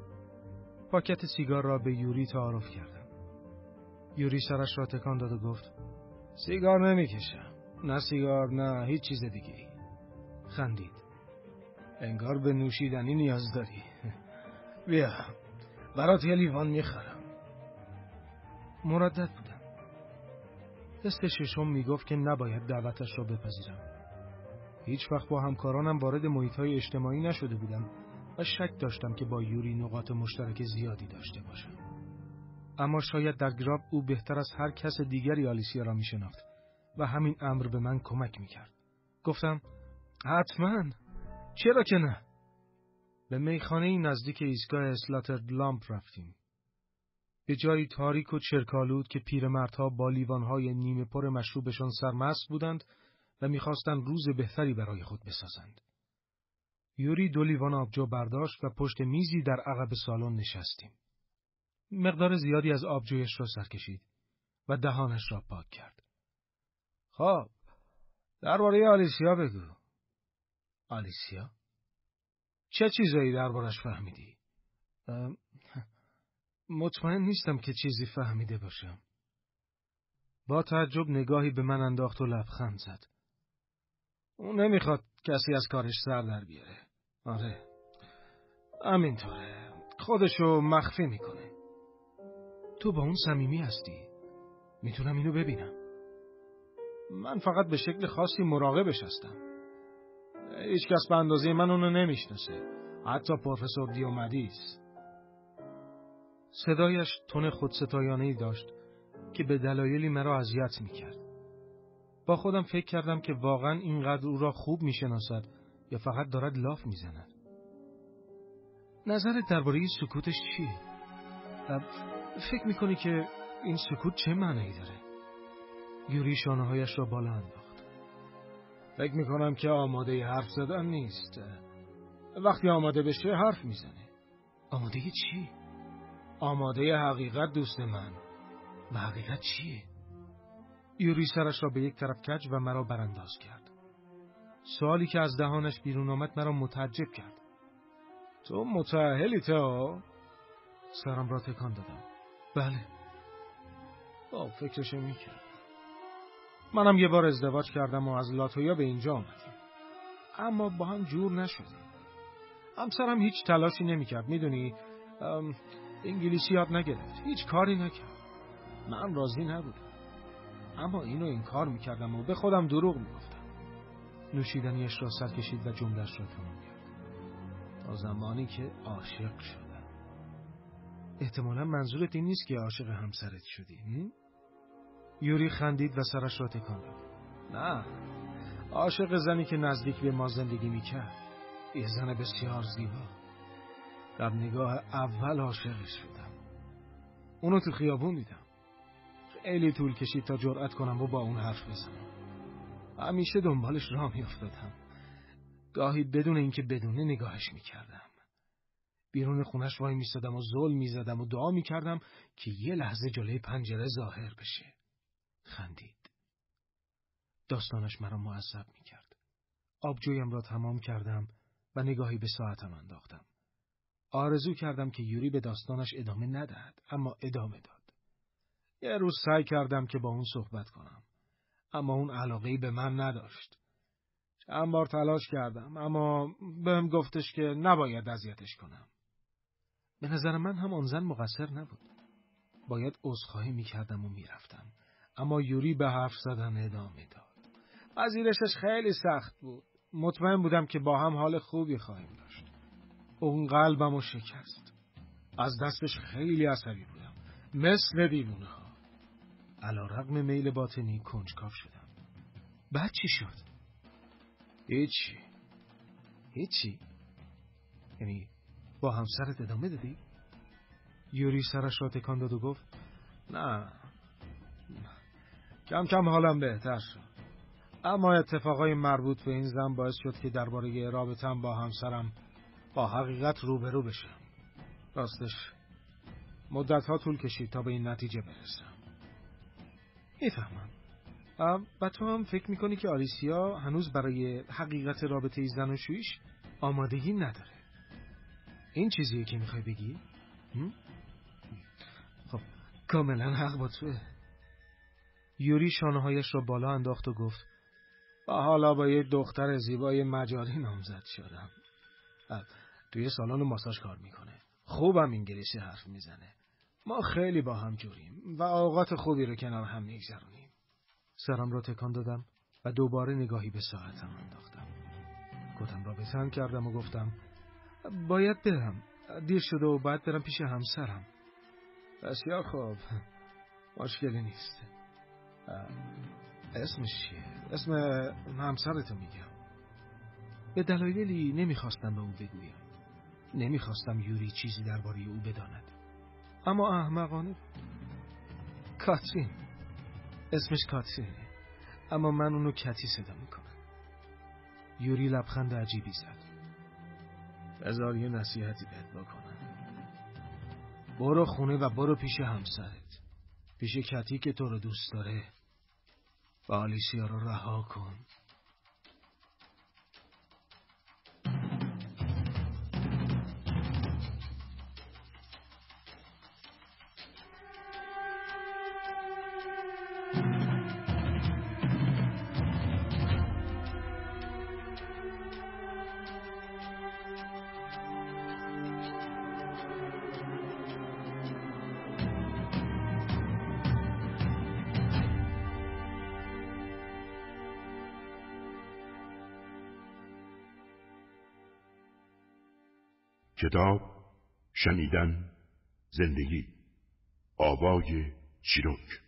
پاکت سیگار را به یوری تعارف کردم. یوری سرش را تکان داد و گفت سیگار نمیکشم. نه سیگار نه هیچ چیز دیگه. خندید. انگار به نوشیدنی نیاز داری. بیا برات یه لیوان میخرم. مردد بودم. تست ششم میگفت که نباید دعوتش را بپذیرم. هیچ وقت با همکارانم وارد محیط‌های اجتماعی نشده بودم و شک داشتم که با یوری نقاط مشترک زیادی داشته باشم. اما شاید در گراب او بهتر از هر کس دیگری آلیسیا را میشناخت و همین امر به من کمک میکرد. گفتم حتما، چرا که نه؟ به میخانه نزدیک ایستگاه اسلاترد لامپ رفتیم. به جایی تاریک و چرکالود که پیرمردها با لیوانهای نیمه پر مشروبشان سرمست بودند و میخواستند روز بهتری برای خود بسازند. یوری 2 لیوان آبجو برداشت و پشت میزی در عقب سالن نشستیم. مقدار زیادی از آبجویش را سر کشید و دهانش را پاک کرد. خب، درباره آلیسیا بگو. آلیسیا؟ چه چیزایی دربارش فهمیدی؟ مطمئن نیستم که چیزی فهمیده باشم. با تعجب نگاهی به من انداخت و لبخند زد. اون نمیخواد کسی از کارش سر در بیاره. آره، همینطوره. خودشو مخفی میکنه. تو با اون صمیمی هستی؟ میتونم اینو ببینم؟ من فقط به شکل خاصی مراقبش هستم. هیچ کس به اندازه من اونو نمیشناسه. حتی پروفسور دیومدیس. صدایش تون خودستایانه‌ای داشت که به دلایلی مرا اذیت میکرد. با خودم فکر کردم که واقعا اینقدر او را خوب میشناسد یا فقط دارد لاف میزند. نظرت درباره سکوتش چیه؟ فکر میکنی که این سکوت چه معنی داره؟ یوری شانه‌هایش را بالا انداخت. فکر میکنم که آماده حرف زدن نیست. وقتی آماده بشه حرف میزنه. آماده چی؟ آماده حقیقت دوست من. و حقیقت چیه؟ یوری سرش را به یک طرف کج و مرا برانداز کرد. سوالی که از دهانش بیرون آمد مرا متعجب کرد. تو متأهلی تو؟ سرم را تکان دادم. بله. فکرشو میکردم. منم یه بار ازدواج کردم و از لاتویا به اینجا آمدیم. اما با هم جور نشدیم. همسرم هیچ تلاشی نمیکرد. میدونی انگلیسی یاد نگرفت. هیچ کاری نکرد. من راضی نبودم. اما اینو انکار میکردم و به خودم دروغ میگفتم. نوشیدنیش را سر کشید و جمله‌اش را تمام کرد. تا زمانی که عاشق شدم. احتمالا منظورت این نیست که عاشق همسرت شدی؟ یوری خندید و سرش را تکان داد. نه، عاشق زنی که نزدیک به ما زندگی میکرد. یه زن بسیار زیبا. در نگاه اول عاشقش شدم. اونو تو خیابون دیدم. خیلی طول کشید تا جرأت کنم و با اون حرف بزنم. همیشه دنبالش راه میافتادم. گاهی بدون اینکه بدونه نگاهش میکردم. بیرون خونش وای میستادم و زل میزدم و دعا میکردم که یه لحظه جلوی پنجره ظاهر بشه. خندید. داستانش مرا معذب میکرد. آبجویم را تمام کردم و نگاهی به ساعتم انداختم. آرزو کردم که یوری به داستانش ادامه ندهد، اما ادامه داد. یه روز سعی کردم که با اون صحبت کنم، اما اون علاقه‌ای به من نداشت. چند بار تلاش کردم، اما بهم گفتش که نباید اذیتش کنم. به نظر من هم آن زن مقصر نبود. باید عذرخواهی میکردم و میرفتم، اما یوری به حرف زدن ادامه داد. پذیرشش خیلی سخت بود. مطمئن بودم که با هم حال خوبی خواهیم داشت. اون قلبمو شکست. از دستش خیلی عصبی بودم، مثل دیوونه ها. علیرغم میل باطنی کنجکاو شدم. بعد چی شد؟ هیچی. یعنی با همسرت ادامه دادی؟ یوری سرش را تکان داد و گفت نه. کم کم حالم بهتر شد. اما اتفاقای مربوط به این زن باعث شد که درباره رابطه‌ام با همسرم با حقیقت روبرو بشم. راستش مدت‌ها طول کشید تا به این نتیجه برسم. میفهمم. و تو هم فکر میکنی که آلیسیا هنوز برای حقیقت رابطه زن و شویش آمادگی نداره. این چیزیه که میخوای بگی؟ خب کاملا حق با توه. یوری شانه‌هایش را بالا انداخت و گفت و حالا با یک دختر زیبای مجاری نامزد شدم. توی سالن ماساژ کار میکنه. خوبم انگلیسی حرف میزنه. ما خیلی با هم جوریم و اوقات خوبی رو کنار هم میگذرونیم. سرم را تکان دادم و دوباره نگاهی به ساعتم انداختم. کتم را به تن کردم و گفتم باید برم. دیر شده و باید برم پیش همسرم. بسیار خوب. مشکلی نیست. اسمش چیه؟ اسم همسرتو میگم. به دلایلی نمیخواستم به او بگویم. نمیخواستم یوری چیزی درباره او بداند. اما احمقانه کاترین. اسمش کاترینه. اما من اونو کتی صدا میکنم. یوری لبخند عجیبی زد. بذار یه نصیحتی بهت بکنم. برو خونه و برو پیش همسرت. پیش کتی که تو رو دوست داره. و آلیسیا رو رها کن. کتاب شنیدن زندگی، آوای چیروک.